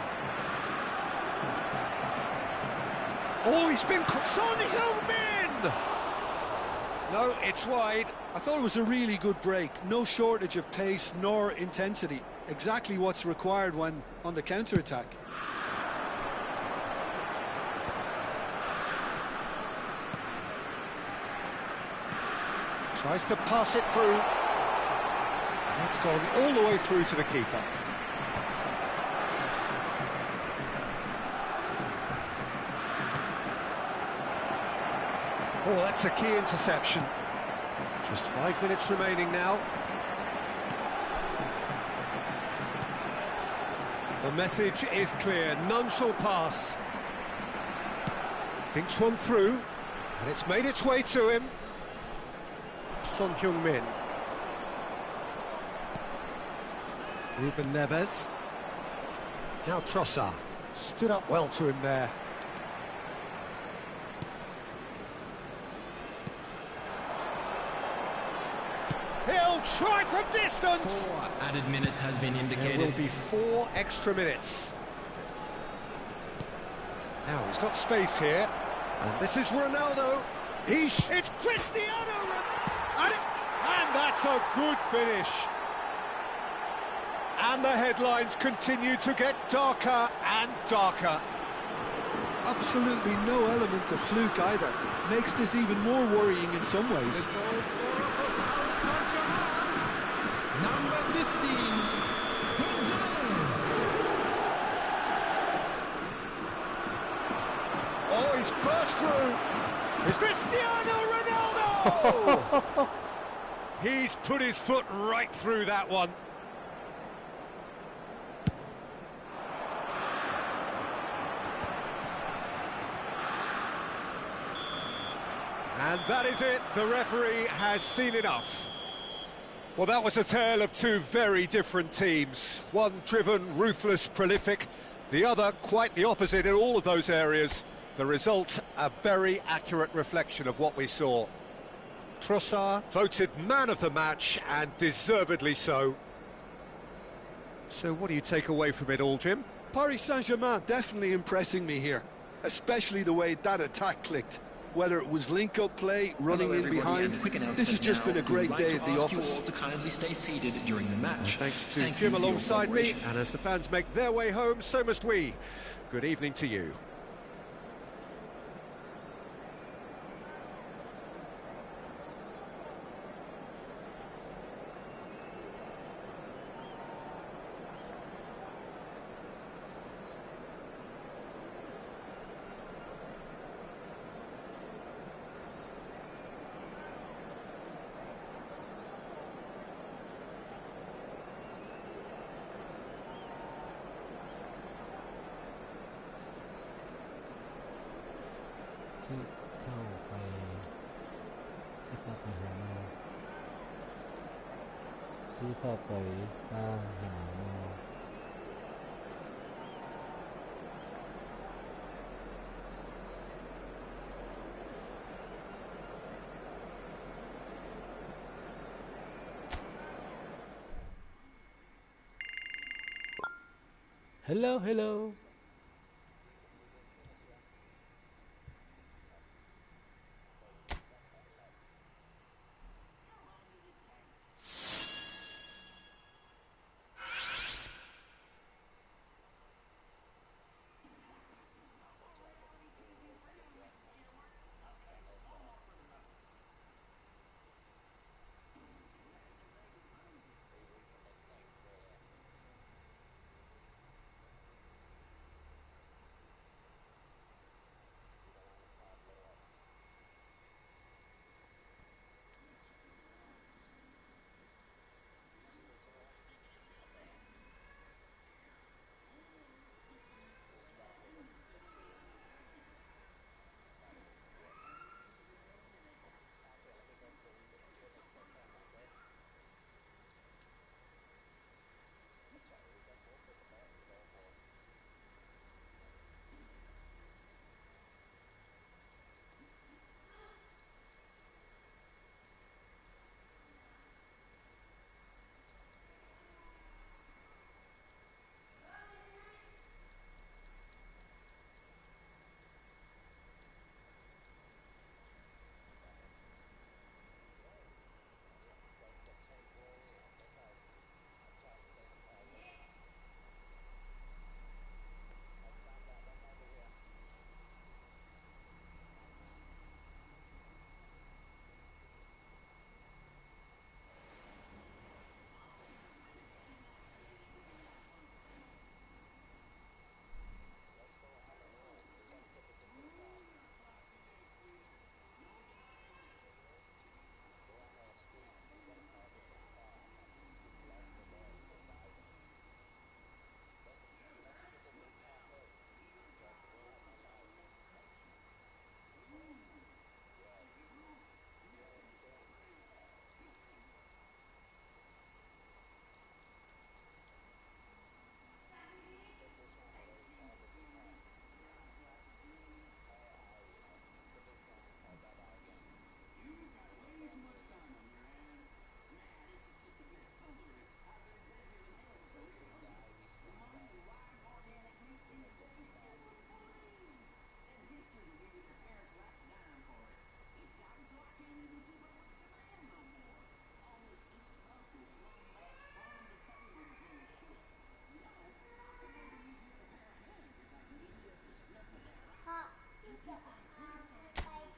S2: Oh, he's been... Son Heung-min! No, it's wide.
S4: I thought it was a really good break. No shortage of pace nor intensity. Exactly what's required when on the counter-attack.
S2: Tries to pass it through. It's gone all the way through to the keeper. Oh, that's a key interception. Just 5 minutes remaining now. The message is clear, none shall pass. Thinks one through, and it's made its way to him. Son Heung-min. Ruben Neves. Now Trossard. Stood up well to him there. He'll try from distance!
S6: 4 added minutes has been indicated.
S2: There will be 4 extra minutes. Now he's got space here. And this is Ronaldo. It's Cristiano Ronaldo.
S3: And that's a good finish. And the headlines continue to get darker and darker.
S4: Absolutely no element of fluke either. Makes this even more worrying in some ways.
S6: The goal scorer for Paris Saint-Germain, number 15, Gonzalez.
S3: Oh, he's burst through. Cristiano Ronaldo! He's put his foot right through that one. And that is it. The referee has seen enough. Well, that was a tale of two very different teams. One driven, ruthless, prolific. The other quite the opposite in all of those areas. The result, a very accurate reflection of what we saw. Trossard voted man of the match, and deservedly so. So what do you take away from it all, Jim?
S4: Paris Saint-Germain definitely impressing me here, especially the way that attack clicked. Whether it was link-up play, running
S5: Hello,
S4: in
S5: everybody,
S4: behind,
S5: and quick
S4: this has
S5: announcement
S4: just
S5: now.
S4: been a great
S5: We'd
S4: day
S5: like
S4: at
S5: to
S4: the
S5: ask you
S4: office.
S5: all to kindly stay seated during the match.
S3: Thanks to
S5: Thank
S3: Jim
S5: you for your
S3: alongside me,
S5: cooperation.
S3: and as the fans make their way home, so must we. Good evening to you.
S1: เข้าไปป้าหาโม Hello, hello.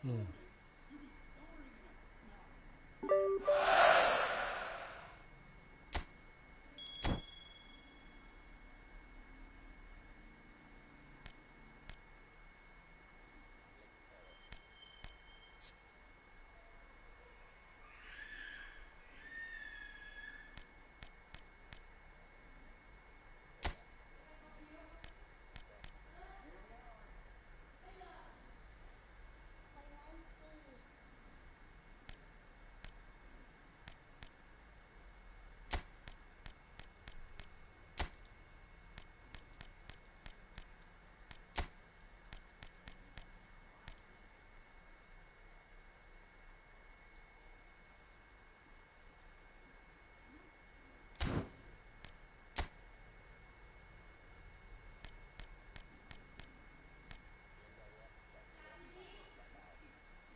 S1: อืม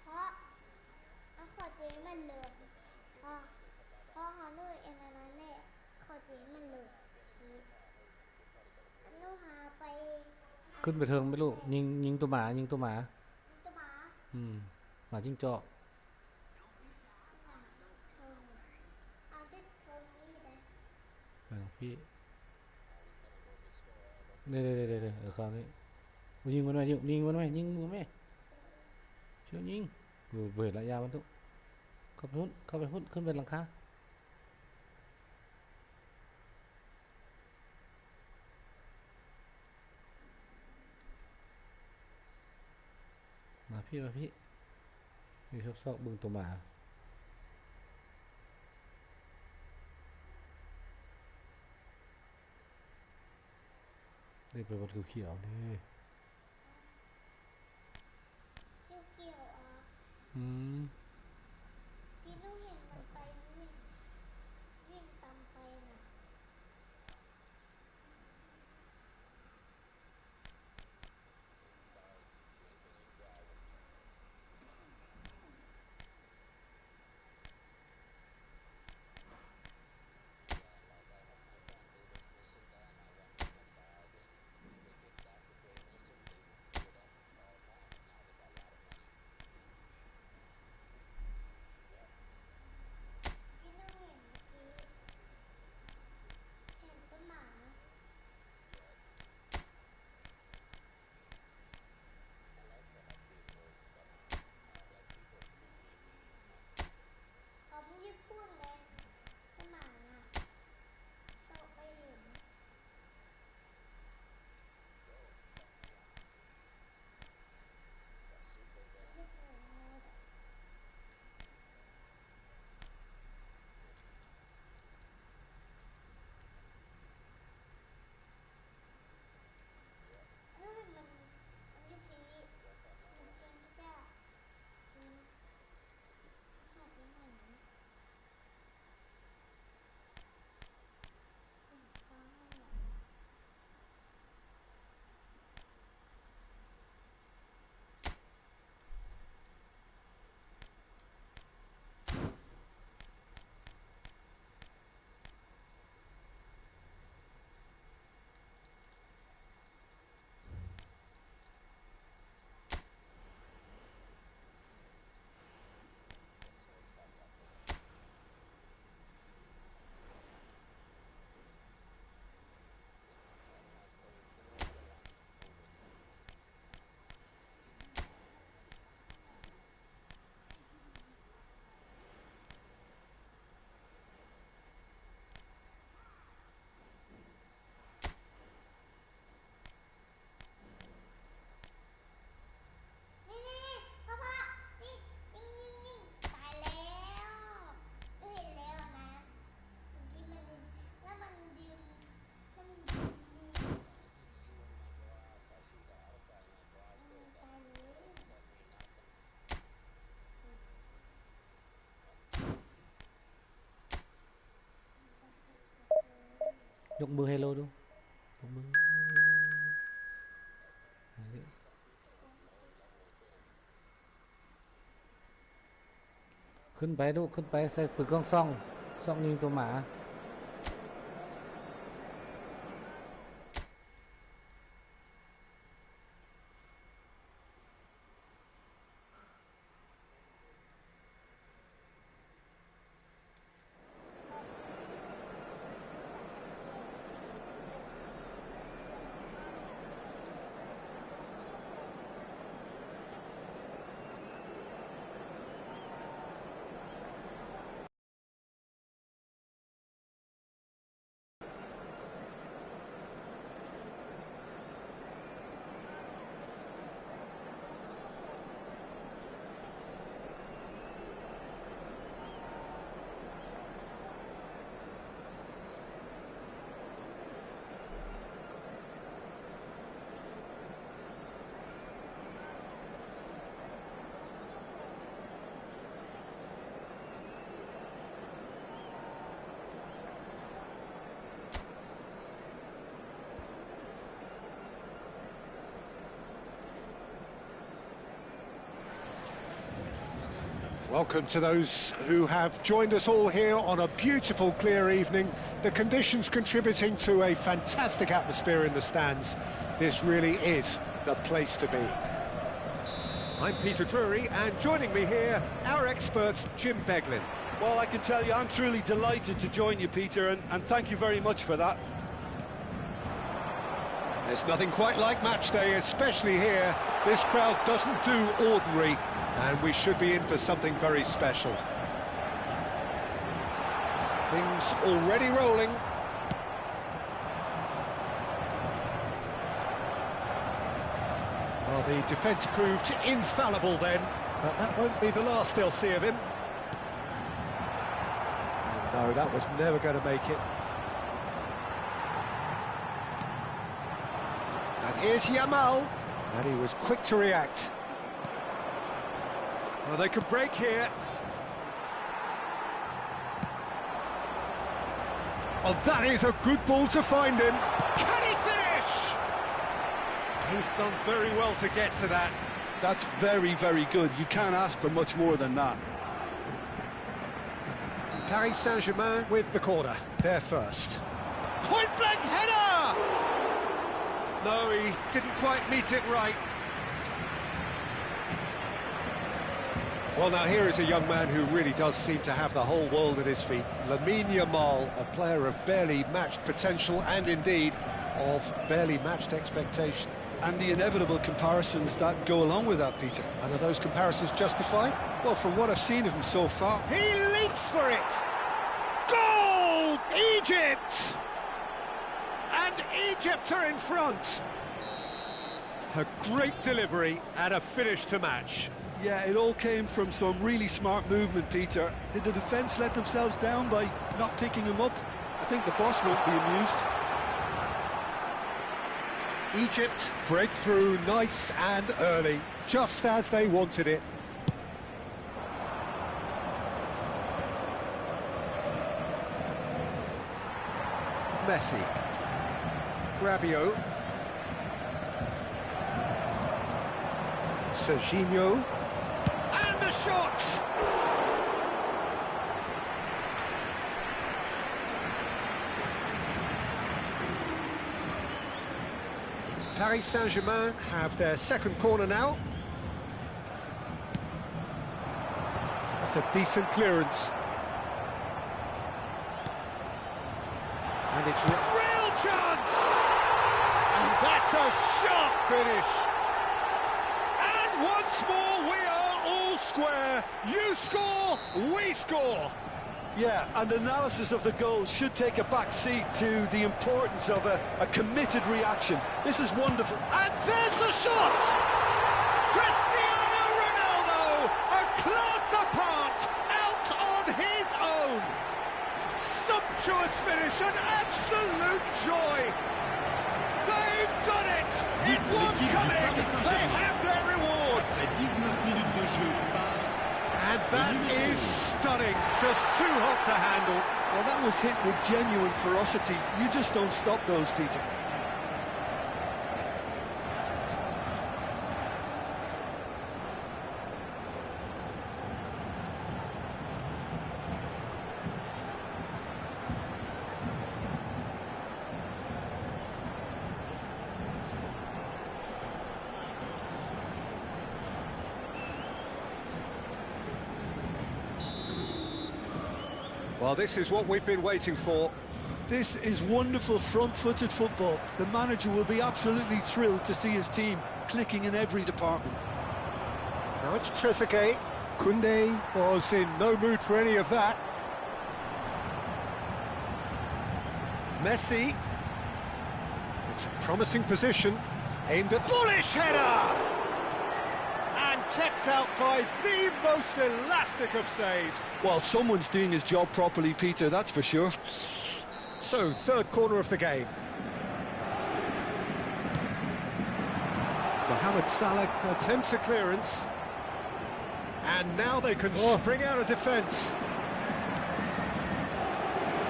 S7: เพราะเอาขอเจ๊มันเลยพอหาด้วยเอ็นอันนั้นแน่ขอเจ๊มันเลยอันนู้นหาไป
S1: ขึ้นไปเทิงไม่รู้ยิงตัวหมายิงตัวหมา
S7: ตัวหมา
S1: หมาจิ้งจอก
S7: เอาที่ตรงนี้เลย
S1: ไปของพี่เดี๋ยวคราวนี้ยิงมันไหมยิงมันไหมยิงมันไหมเชื่อยิงเบื่อระยะมันทุกเข้าไปพุ่นขึ้นไปหลังคามาพี่อยู่ซอกบึงตัวหมาได้ไปบนเขียวนี่
S7: เกี่ยวพี่ต้องเห็นมันไปวิ่งตามไปน่ะเขาไม่ได้พูดเลยสมานอ่ะโชว์ไปเห็นแล้วมันยุพีมันกินที่ได้กินหาที่ไหน
S1: ยกมือให้เราดูยกมือขึ้นไปดูขึ้นไปใส่ปืนกล้องซ่องยิงตัวหมา
S2: Welcome to those who have joined us all here on a beautiful, clear evening. The conditions contributing to a fantastic atmosphere in the stands. This really is the place to be.
S3: I'm Peter Drury, and joining me here, our expert, Jim Beglin.
S4: Well, I can tell you, I'm truly delighted to join you, Peter, and thank you very much for that.
S2: There's nothing quite like match day, especially here. This crowd doesn't do ordinary, and we should be in for something very special. Things already rolling. Well, the defence proved infallible then, but that won't be the last they'll see of him. And no, that was never going to make it. And here's Yamal, and he was quick to react.
S3: Well, they could break here.
S2: Oh, that is a good ball to find him. Can he finish?
S3: He's done very well to get to that.
S4: That's very, very good. You can't ask for much more than that.
S2: Paris Saint-Germain with the corner. They're first. Point-blank header!
S3: No, he didn't quite meet it right.
S2: Well, now here is a young man who really does seem to have the whole world at his feet. Lamine Yamal, a player of barely matched potential and indeed of barely matched expectation.
S4: And the inevitable comparisons that go along with that, Peter.
S2: And are those comparisons justified?
S4: Well, from what I've seen of him so far...
S2: He leaps for it! Goal! Egypt! And Egypt are in front!
S3: A great delivery and a finish to match.
S4: Yeah, it all came from some really smart movement, Peter. Did the defence let themselves down by not picking him up? I think the boss won't be amused.
S2: Egypt break through nice and early, just as they wanted it.
S3: Messi. Rabiot.
S2: Serginho.
S3: And the shot!
S2: Paris Saint-Germain have their second corner now. That's a decent clearance. And it's
S3: Real chance! And that's a sharp finish. And once more we are all square. You score, we score.
S4: Yeah, and analysis of the goal should take a back seat to the importance of a committed reaction. This is wonderful.
S3: And there's the shot! Cristiano Ronaldo, a class apart, out on his own. Sumptuous finish, an absolute joy. They've done it! It was coming! They have their reward! And that is stunning, just too hot to handle.
S4: Well, that was hit with genuine ferocity. You just don't stop those, Peter.
S3: Well, this is what we've been waiting for.
S4: This is wonderful front-footed football. The manager will be absolutely thrilled to see his team clicking in every department.
S2: Now it's Trezeguet. Koundé was in no mood for any of that. Messi. It's a promising position. Aimed at...
S3: Bullish header! And kept out by the most elastic of saves.
S4: Well, someone's doing his job properly, Peter, that's for sure.
S2: So, third corner of the game. Mohamed Salah attempts a clearance. And now they can spring out of defence.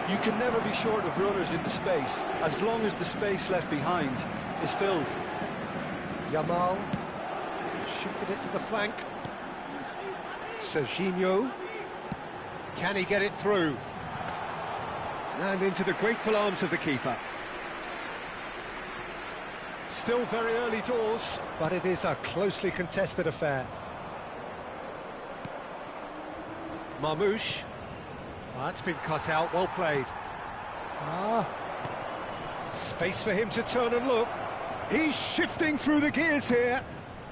S4: You can never be short of runners in the space, as long as the space left behind is filled.
S2: Yamal shifted it to the flank. Serginho. Can he get it through? And into the grateful arms of the keeper. Still very early doors, but it is a closely contested affair. Marmoush. That's been cut out, well played. Space for him to turn and look. He's shifting through the gears here.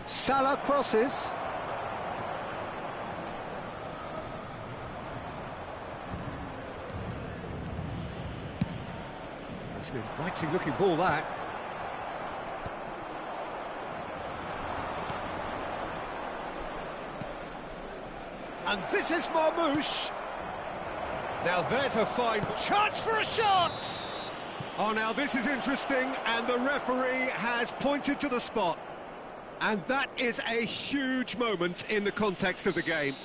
S2: Salah crosses. It's an inviting looking ball, that. And this is Marmoush. Now there's a fine chance for a shot! Oh, now this is interesting, and the referee has pointed to the spot. And that is a huge moment in the context of the game.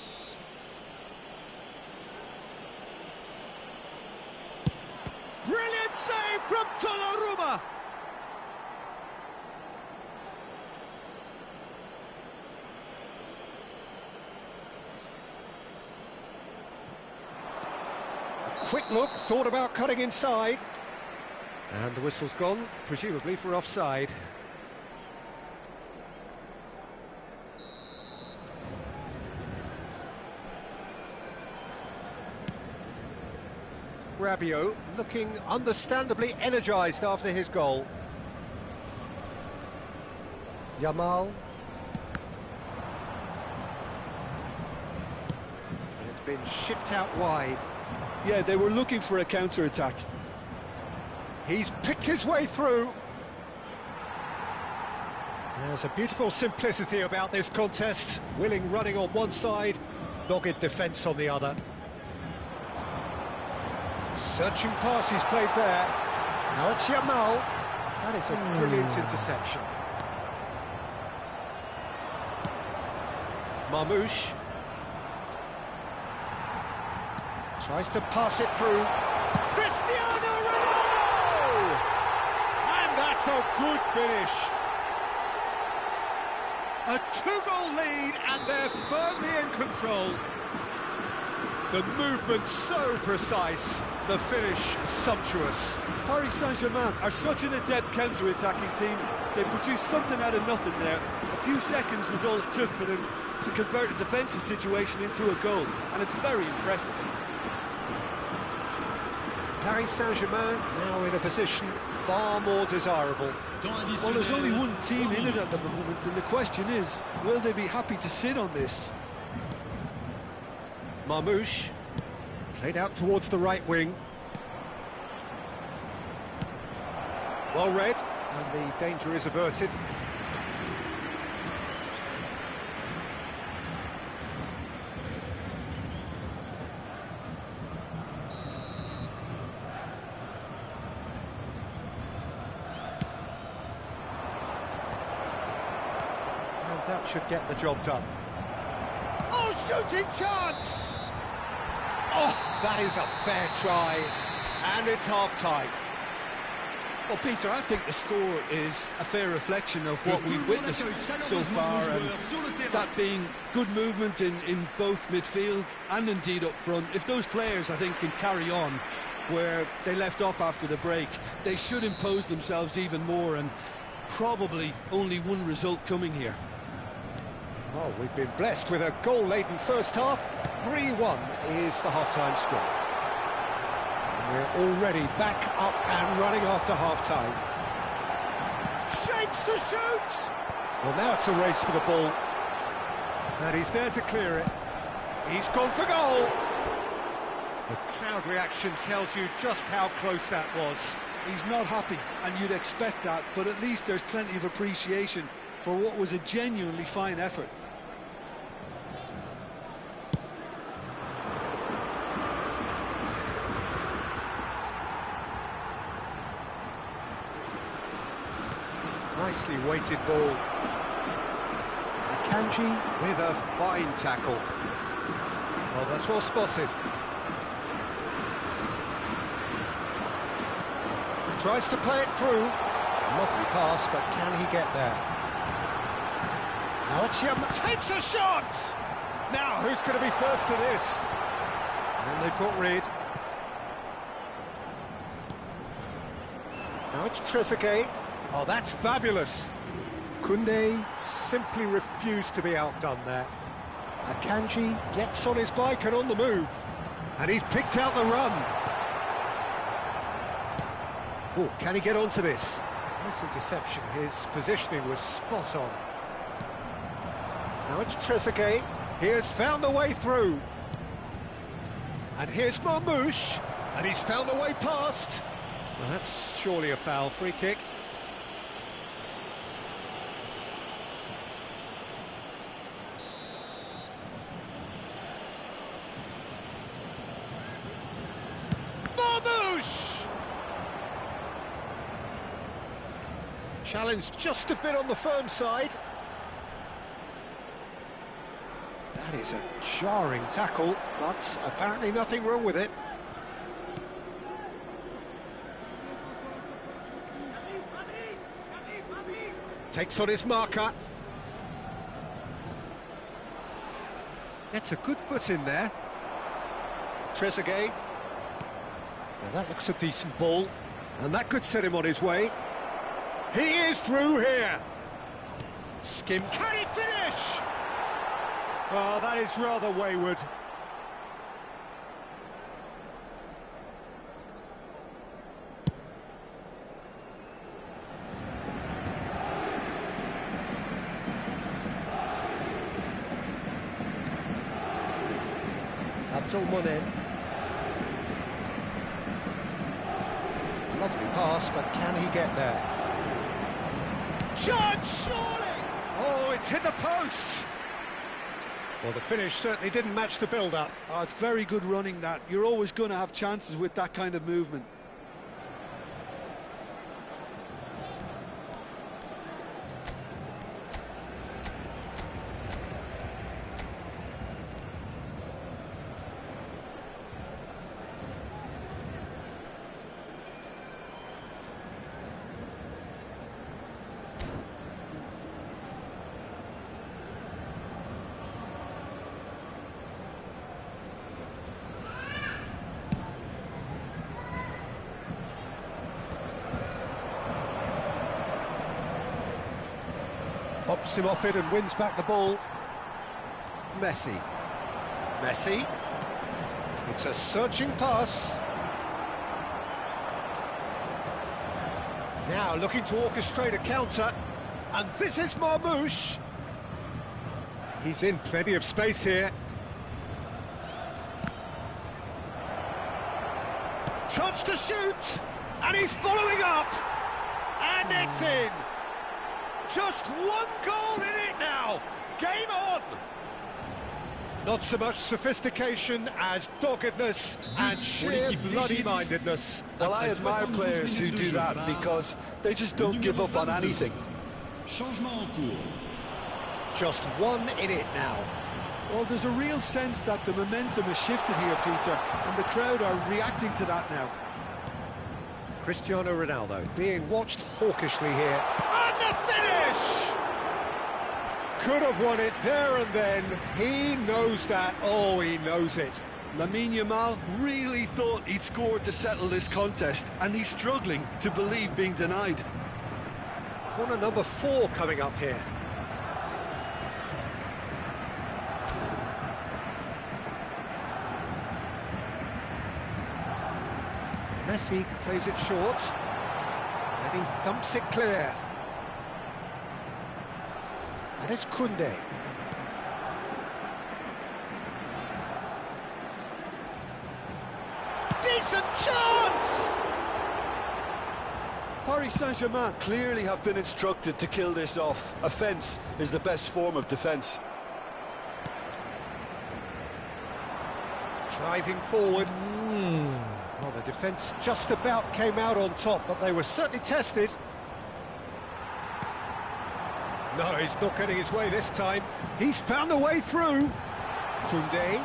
S2: Brilliant save from Donnarumma! Quick look, thought about cutting inside. And the whistle's gone, presumably for offside. Rabiot looking understandably energised after his goal. Yamal. And it's been shipped out wide.
S4: Yeah, they were looking for a counter-attack.
S2: He's picked his way through. There's a beautiful simplicity about this contest. Willing running on one side, dogged defence on the other. Searching pass he's played there. Now it's Yamal. That is a brilliant interception. Marmoush. Tries to pass it through. Cristiano Ronaldo! And that's a good finish. A two-goal lead, and they're firmly in control. The movement so precise, the finish sumptuous.
S4: Paris Saint-Germain are such an adept counter-attacking team. They produced something out of nothing there. A few seconds was all it took for them to convert a defensive situation into a goal, and it's very impressive.
S2: Paris Saint-Germain now in a position far more desirable.
S4: Well, there's only one team in it at the moment, and the question is, will they be happy to sit on this?
S2: Marmoush, played out towards the right wing. Well read, and the danger is averted. That should get the job done. Oh, shooting chance! Oh, that is a fair try, and it's half-time.
S4: Well, Peter, I think the score is a fair reflection of what we've witnessed so far, and that being good movement in both midfield and indeed up front. If those players, I think, can carry on where they left off after the break, they should impose themselves even more, and probably only one result coming here.
S2: Oh, we've been blessed with a goal-laden first half. 3-1 is the half-time score. And we're already back up and running after half-time. Shapes to shoot! Well, now it's a race for the ball. And he's there to clear it. He's gone for goal! The crowd reaction tells you just how close that was.
S4: He's not happy, and you'd expect that, but at least there's plenty of appreciation for what was a genuinely fine effort.
S2: Nicely weighted ball. Akanji with a fine tackle. Well, that's well spotted. Tries to play it through. Lovely pass, but can he get there? Now it's Yamal. Takes a shot!
S3: Now, who's going to be first to this? And they've got rid. Now it's Trezeguet. Oh, that's fabulous. Koundé simply refused to be outdone there. Akanji gets on his bike and on the move. And he's picked out the run. Oh, can he get onto this? Nice interception. His positioning was spot on. Now it's Trezeguet. He has found a way through. And here's Marmouche. And he's found a way past. Well, that's surely a foul. Free kick. Marmouche! Challenge just a bit on the firm side. That is a jarring tackle, but apparently nothing wrong with it. Takes on his marker. Gets a good foot in there. Trezeguet. Now that looks a decent ball, and that could set him on his way. He is through here. Skim. Can he finish? Oh, that is rather wayward. Abdul-Monem. Lovely pass, but can he get there? Chance, surely! Oh, it's hit the post! Well, the finish certainly didn't match the build-up.
S4: Oh, it's very good running, that. You're always going to have chances with that kind of movement.
S3: Pops him off it and wins back the ball. Messi. Messi. It's a searching pass. Now looking to orchestrate a counter. And this is Marmouche. He's in plenty of space here. Chance to shoot. And he's following up. And it's in. Just one goal in it now. Game on. Not so much sophistication as doggedness and sheer bloody-mindedness.
S4: Well, I admire players who do that because they just don't give up on anything.
S3: Just one in it now.
S4: Well, there's a real sense that the momentum has shifted here, Peter, and the crowd are reacting to that now.
S3: Cristiano Ronaldo being watched hawkishly here. And the finish! Could have won it there and then. He knows that. Oh, he knows it.
S4: Lamine Yamal really thought he'd scored to settle this contest, and he's struggling to believe being denied.
S3: Corner number 4 coming up here. Messi plays it short, and he thumps it clear. And it's Koundé. Decent chance!
S4: Paris Saint-Germain clearly have been instructed to kill this off. Offence is the best form of defence.
S3: Driving forward. Well, the defence just about came out on top, but they were certainly tested. No, he's not getting his way this time. He's found a way through. Koundé.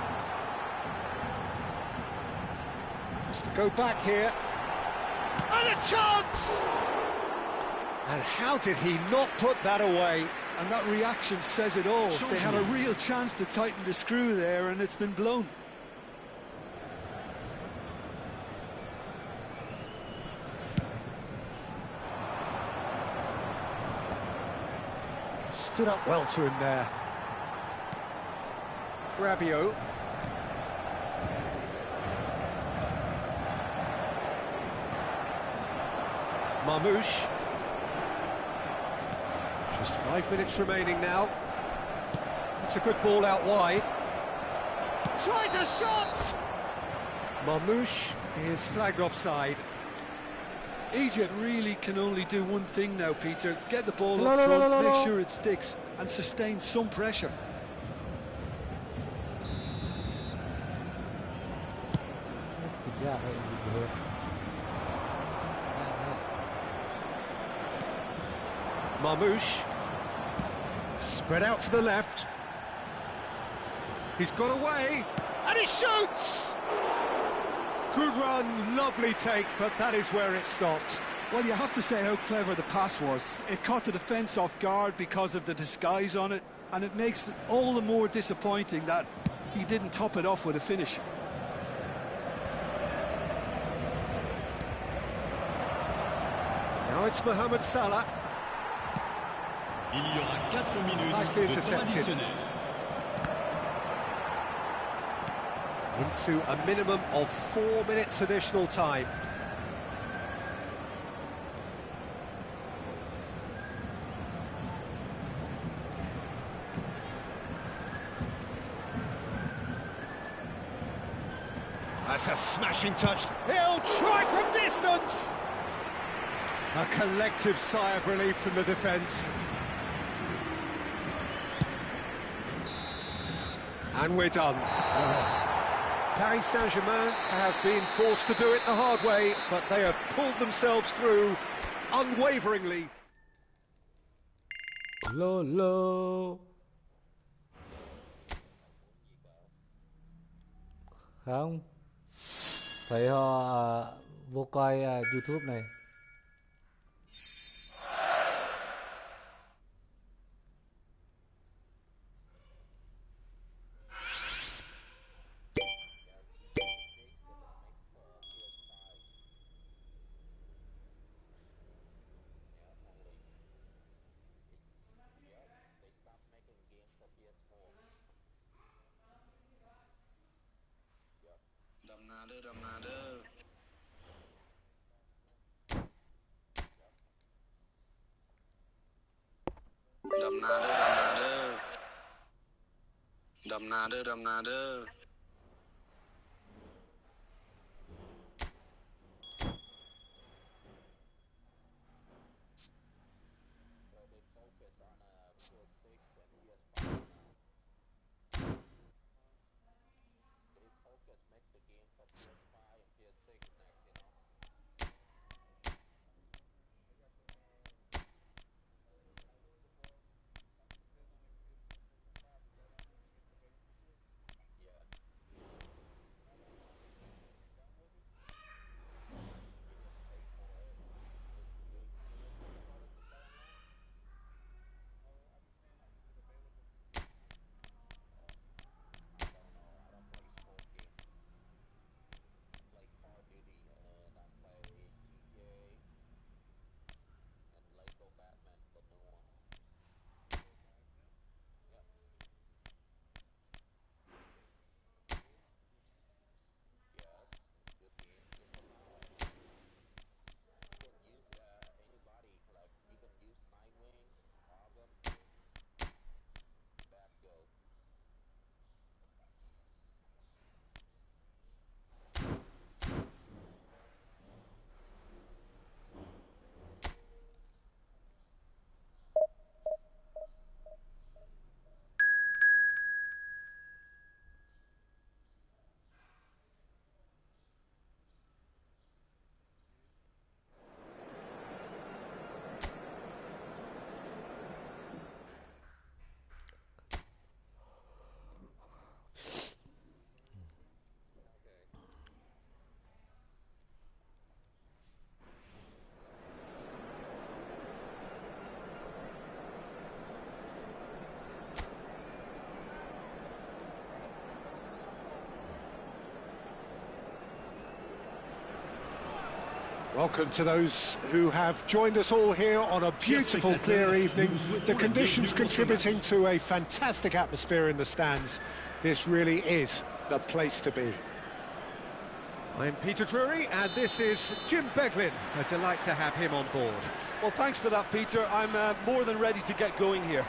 S3: Has to go back here. And a chance! And how did he not put that away?
S4: And that reaction says it all. They had a real chance to tighten the screw there, and it's been blown.
S2: Stood up well to him there.
S3: Rabiot. Marmouche. Just 5 minutes remaining now. It's a good ball out wide. Tries a shot! Marmouche is flagged offside.
S4: Egypt really can only do one thing now, Peter. Get the ball up front, make sure it sticks, and sustain some pressure.
S3: Marmouche. Spread out to the left. He's got away, and he shoots! Good run, lovely take, but that is where it stopped.
S4: Well, you have to say how clever the pass was. It caught the defence off guard because of the disguise on it, and it makes it all the more disappointing that he didn't top it off with a finish.
S3: Now it's Mohamed Salah.
S6: Il y aura 4 minutes
S3: Nicely
S6: de temps
S3: intercepted.
S6: additionnel.
S3: Into a minimum of 4 minutes additional time. That's a smashing touch. He'll try from distance. A collective sigh of relief from the defence. And we're done. Paris Saint-Germain have been forced to do it the hard way, but they have pulled themselves through unwaveringly.
S1: Lolo. Không. Thấy họ vô coi YouTube này.
S8: Đầm nà đơ.
S2: Welcome to those who have joined us all here on a beautiful, clear evening. The conditions contributing to a fantastic atmosphere in the stands. This really is the place to be.
S3: I'm Peter Drury, and this is Jim Beglin. A delight to have him on board.
S4: Well, thanks for that, Peter. I'm more than ready to get going here.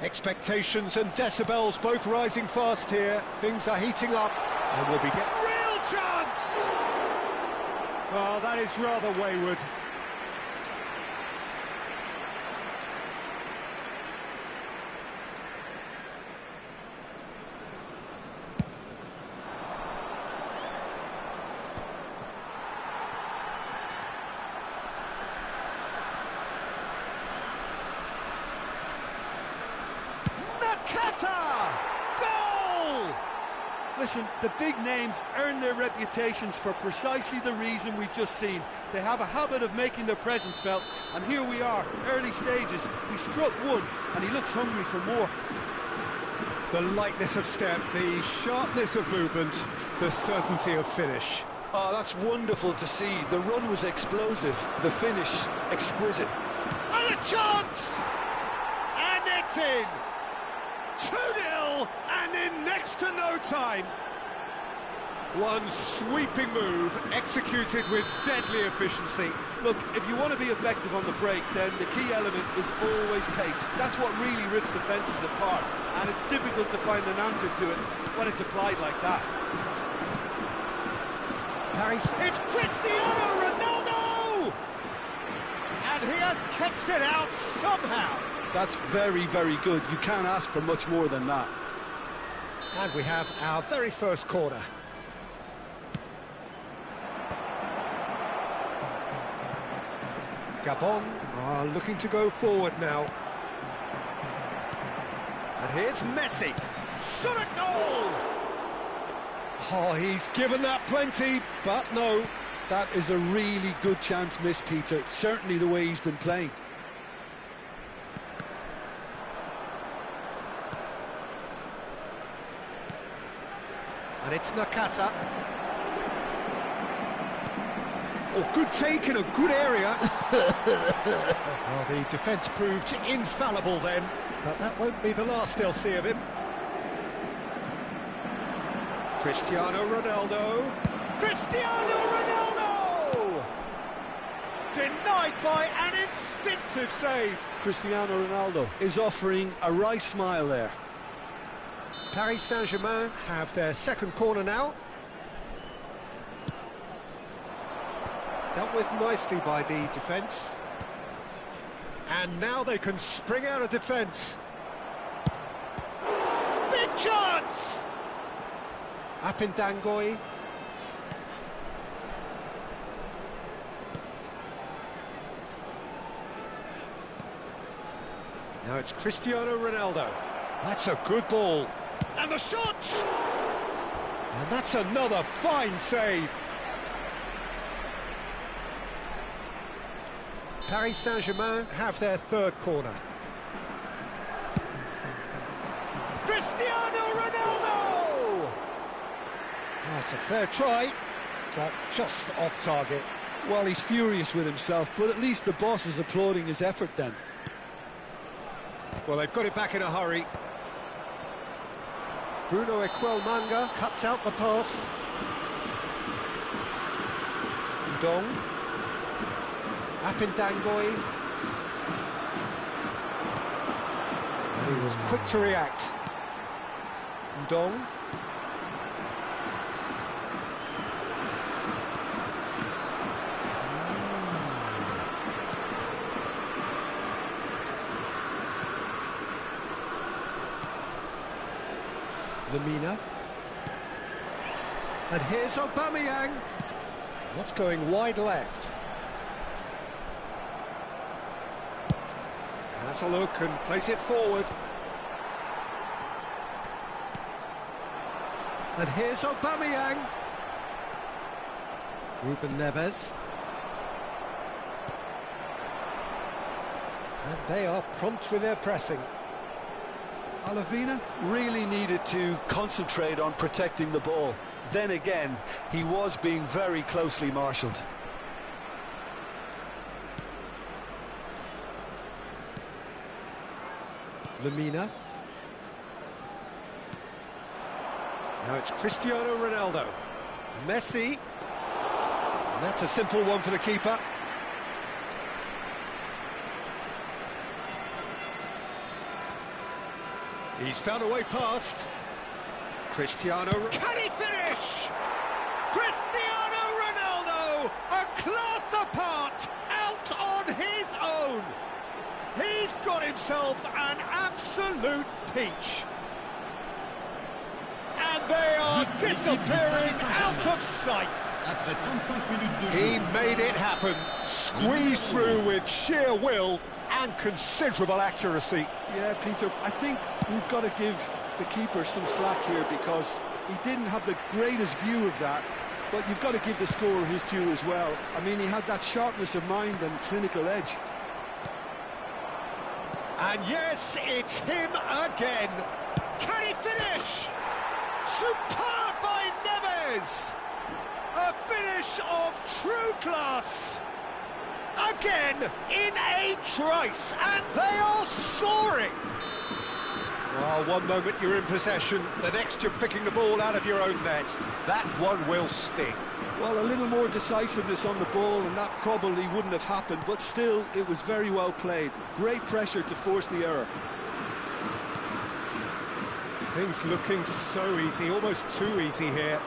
S2: Expectations and decibels both rising fast here. Things are heating up, and we'll be getting...
S3: Real chance! Oh, that is rather wayward.
S4: Goal! Listen, the big names earn their reputations for precisely the reason we've just seen. They have a habit of making their presence felt, and here we are, early stages. He struck one, and he looks hungry for more.
S3: The lightness of step, the sharpness of movement, the certainty of finish.
S4: Oh, that's wonderful to see. The run was explosive, the finish exquisite.
S3: And a chance! And it's in! 2-0, and in next to no time. One sweeping move, executed with deadly efficiency.
S4: Look, if you want to be effective on the break, then the key element is always pace. That's what really rips defences apart, and it's difficult to find an answer to it when it's applied like that.
S3: It's Cristiano Ronaldo! And he has kept it out somehow.
S4: That's very, very good. You can't ask for much more than that.
S2: And we have our very first corner. Gabon are looking to go forward now.
S3: And here's Messi. Shot a goal!
S2: Oh, he's given that plenty, but no.
S4: That is a really good chance missed, Peter. Certainly the way he's been playing.
S2: And it's Nakata.
S3: Oh, good take in a good area.
S2: Well, the defence proved infallible then, but that won't be the last they'll see of him.
S3: Cristiano Ronaldo. Cristiano Ronaldo! Denied by an instinctive save.
S4: Cristiano Ronaldo is offering a wry smile there.
S2: Paris Saint-Germain have their second corner now. Dealt with nicely by the defence. And now they can spring out of defence.
S3: Big chance!
S2: Apindangoy. Now it's Cristiano Ronaldo. That's a good ball.
S3: And the shot!
S2: And that's another fine save. Paris Saint-Germain have their third corner.
S3: Cristiano Ronaldo!
S2: That's a fair try, but just off target.
S4: Well, he's furious with himself, but at least the boss is applauding his effort then.
S2: Well, they've got it back in a hurry. Bruno Equelmanga cuts out the pass. Dong. Apindangoy. And he was quick to react. Dong. Lamina. And here's Aubameyang. What's going wide left? Has a look and plays it forward. And here's Aubameyang. Ruben Neves. And they are prompt with their pressing.
S4: Alavina really needed to concentrate on protecting the ball. Then again, he was being very closely marshalled.
S2: Lamina. Now it's Cristiano Ronaldo. Messi. And that's a simple one for the keeper. He's found a way past. Cristiano. Can he finish? Cristiano Ronaldo, a class apart, out on his own. He's got himself an absolute peach. And they are disappearing out of sight.
S6: Après 35 minutes de
S2: He
S6: jeu.
S2: made it happen, squeezed through with sheer will and considerable accuracy.
S4: Yeah, Peter, I think we've got to give the keeper some slack here because he didn't have the greatest view of that, but you've got to give the scorer his due as well. I mean, he had that sharpness of mind and clinical edge.
S2: And yes, it's him again. Can he finish? Superb by Neves! A finish of true class. Again, in a trice, and they are soaring. Well, one moment you're in possession, the next you're picking the ball out of your own net. That one will sting.
S4: Well, a little more decisiveness on the ball and that probably wouldn't have happened, but still, it was very well played. Great pressure to force the error.
S2: Things looking so easy, almost too easy here.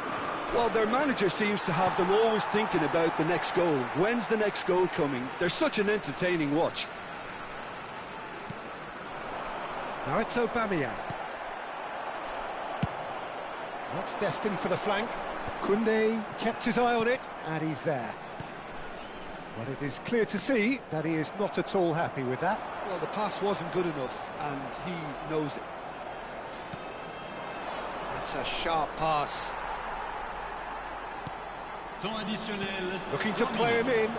S4: Well, their manager seems to have them always thinking about the next goal. When's the next goal coming? They're such an entertaining watch.
S2: Now it's Aubameyang. That's destined for the flank. Koundé kept his eye on it, and he's there. But it is clear to see that he is not at all happy with that.
S4: Well, the pass wasn't good enough, and he knows it.
S2: That's a sharp pass.
S6: Temps additionnel.
S2: Looking to
S6: 3
S2: play him
S6: minutes.
S2: in.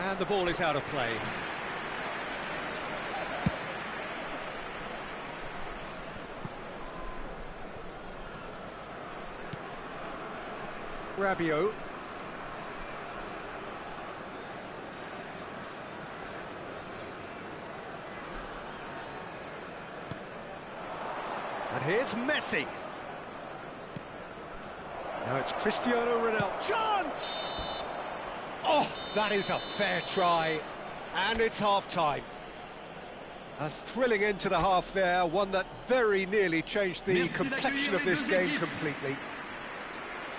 S2: And the ball is out of play. Rabiot. And here's Messi. Now it's Cristiano Ronaldo. Chance! Oh, that is a fair try. And it's half-time. A thrilling end to the half there, one that very nearly changed the complexion of this game completely.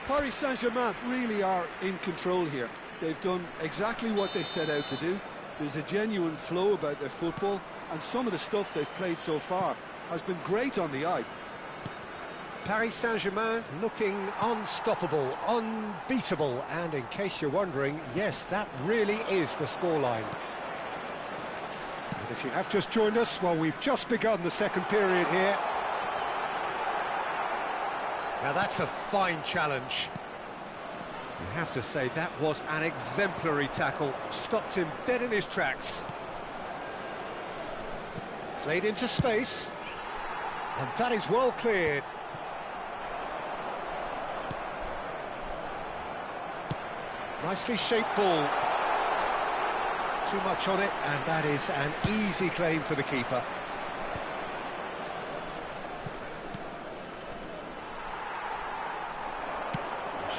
S4: Paris Saint-Germain really are in control here. They've done exactly what they set out to do. There's a genuine flow about their football, and some of the stuff they've played so far has been great on the eye.
S2: Paris Saint-Germain looking unstoppable, unbeatable, and in case you're wondering, yes, that really is the scoreline. And if you have just joined us, well, we've just begun the second period here. Now that's a fine challenge. You have to say that was an exemplary tackle, stopped him dead in his tracks. Played into space, and that is well cleared. Nicely shaped ball. Too much on it, and that is an easy claim for the keeper.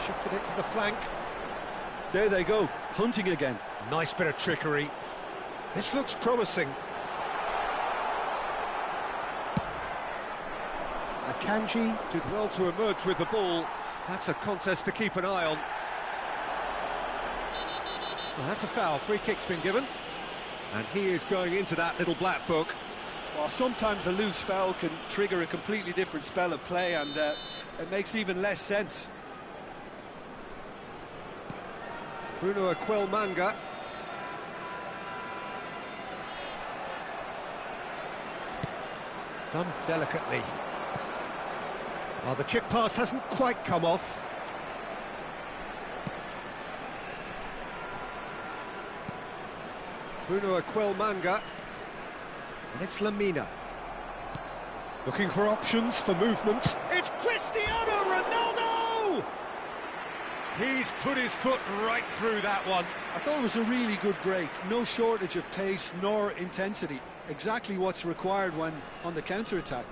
S2: Shifted it to the flank.
S4: There they go, hunting again.
S2: Nice bit of trickery. This looks promising. Akanji did well to emerge with the ball. That's a contest to keep an eye on. Well, that's a foul. Free kick's been given. And he is going into that little black book.
S4: Well, sometimes a loose foul can trigger a completely different spell of play, and it makes even less sense.
S2: Bruno Aquilmanga. Done delicately. Well, the chip pass hasn't quite come off.
S3: Bruno Aquilmanga. And it's Lamina. Looking for options for movement. It's Cristiano Ronaldo! He's put his foot right through that one.
S4: I thought it was a really good break. No shortage of pace nor intensity. Exactly what's required when on the counter-attack.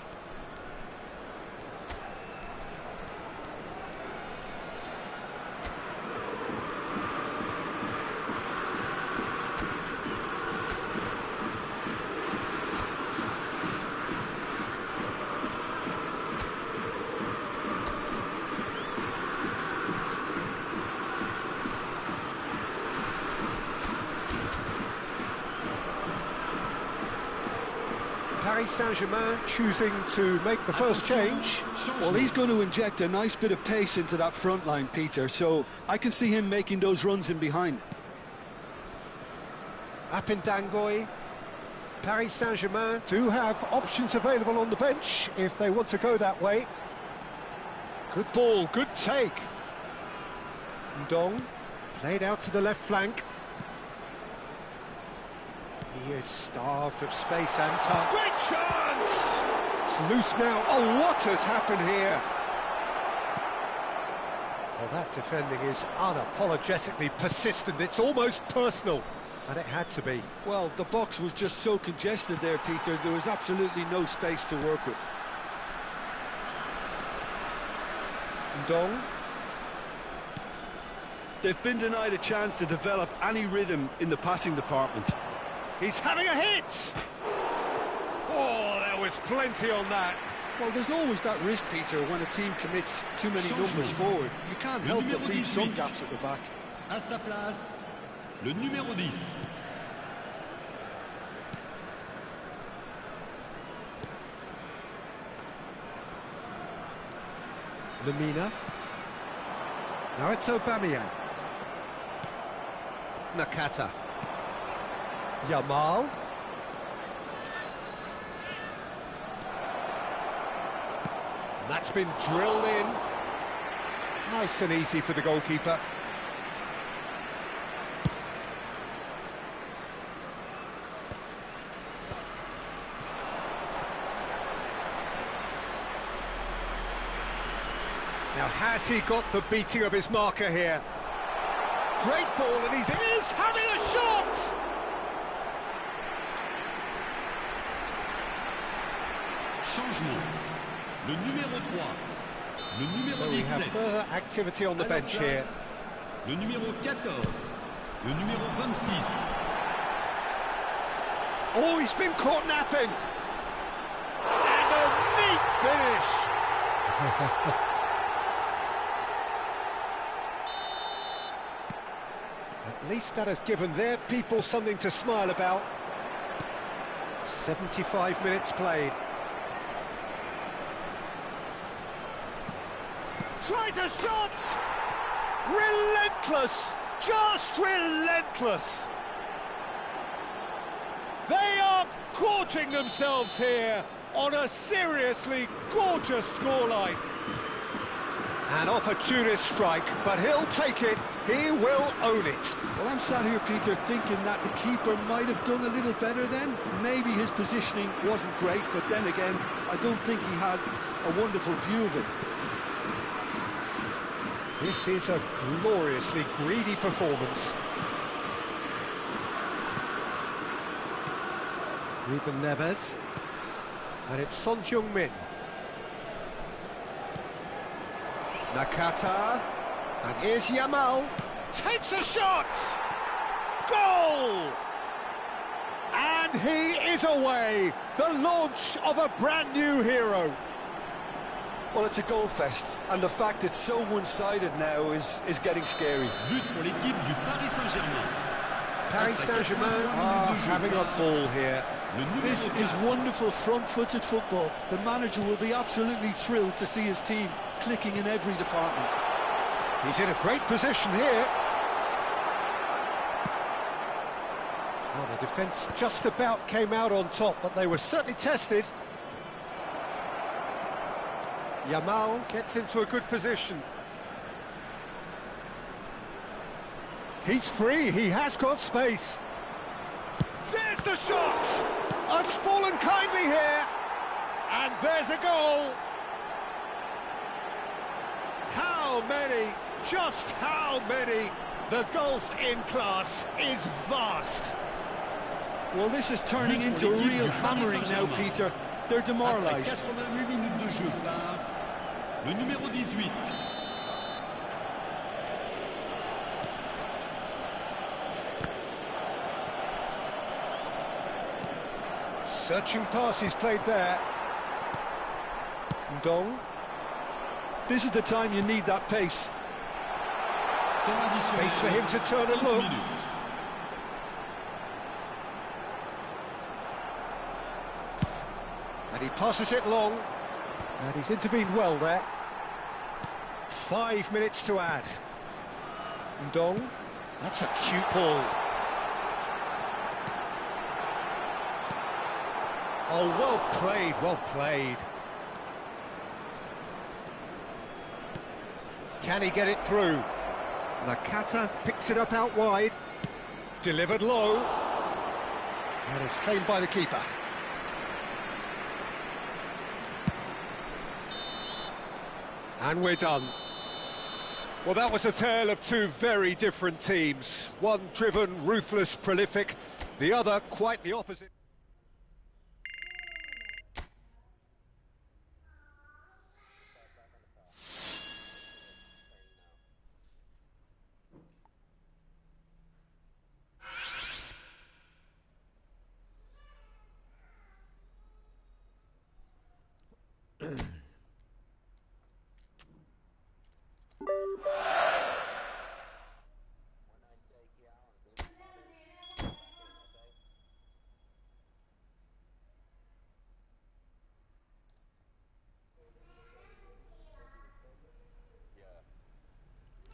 S2: Paris Saint-Germain choosing to make the first change.
S4: Well, he's going to inject a nice bit of pace into that front line, Peter, so I can see him making those runs in behind.
S2: Apindangoy. Paris Saint-Germain do have options available on the bench if they want to go that way. Good ball, good take. Ndong played out to the left flank. He is starved of space and time.
S3: Great chance!
S2: It's loose now. Oh, what has happened here?
S3: Well, that defending is unapologetically persistent. It's almost personal. And it had to be.
S4: Well, the box was just so congested there, Peter. There was absolutely no space to work with.
S2: Ndong.
S4: They've been denied a chance to develop any rhythm in the passing department.
S3: He's having a hit! Oh, there was plenty on that.
S4: Well, there's always that risk, Peter, when a team commits too many numbers forward. You can't help but leave some gaps at the back.
S6: À sa place, le numéro 10.
S2: Lamina. Now it's Aubameyang.
S3: Nakata. Yamal. That's been drilled in. Nice and easy for the goalkeeper. Now, has he got the beating of his marker here? Great ball, and he's having a shot!
S6: Changement. Le numéro 3. Le numéro
S2: So we have
S6: 17.
S2: further activity on the
S6: À la
S2: bench
S6: place,
S2: here.
S6: Le numéro 14. Le numéro 26.
S3: Oh, he's been caught napping! And a neat finish! At least that has given their people something to smile about. 75 minutes played. Tries a shot! Relentless! Just relentless! They are gorging themselves here on a seriously gorgeous scoreline. An opportunist strike, but he'll take it. He will own it.
S4: Well, I'm sat here, Peter, thinking that the keeper might have done a little better then. Maybe his positioning wasn't great, but then again, I don't think he had a wonderful view of it.
S3: This is a gloriously greedy performance. Ruben Neves. And it's Son Heung-min. Nakata. And here's Yamal. Takes a shot! Goal! And he is away. The launch of a brand new hero.
S4: Well, it's a goal fest, and the fact it's so one-sided now is getting scary.
S6: But pour l'équipe du Paris Saint-Germain.
S2: Paris Saint-Germain are having a ball here.
S4: This is wonderful front-footed football. The manager will be absolutely thrilled to see his team clicking in every department.
S2: He's in a great position here. Well, the defence just about came out on top, but they were certainly tested.
S3: Yamal gets into a good position. He's free, he has got space. the shot! It's fallen kindly here. And there's a goal. How many? Just how many? The gulf in class is vast.
S4: Well, this is turning into a real hammering now, Peter. They're demoralised.
S6: 88 minutes de jeu par le numéro 18.
S2: Searching passes played there. Dong.
S4: This is the time you need that pace.
S2: Space for him to turn and look. And he passes it long. And he's intervened well there. 5 minutes to add. Dong. That's a cute ball.
S3: Oh, well played, well played. Can he get it through? Nakata picks it up out wide. Delivered low.
S2: And it's claimed by the keeper.
S3: And we're done. Well, that was a tale of two very different teams. One driven, ruthless, prolific. The other quite the opposite.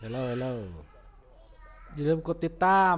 S1: Hello อย่าลืมกดติดตาม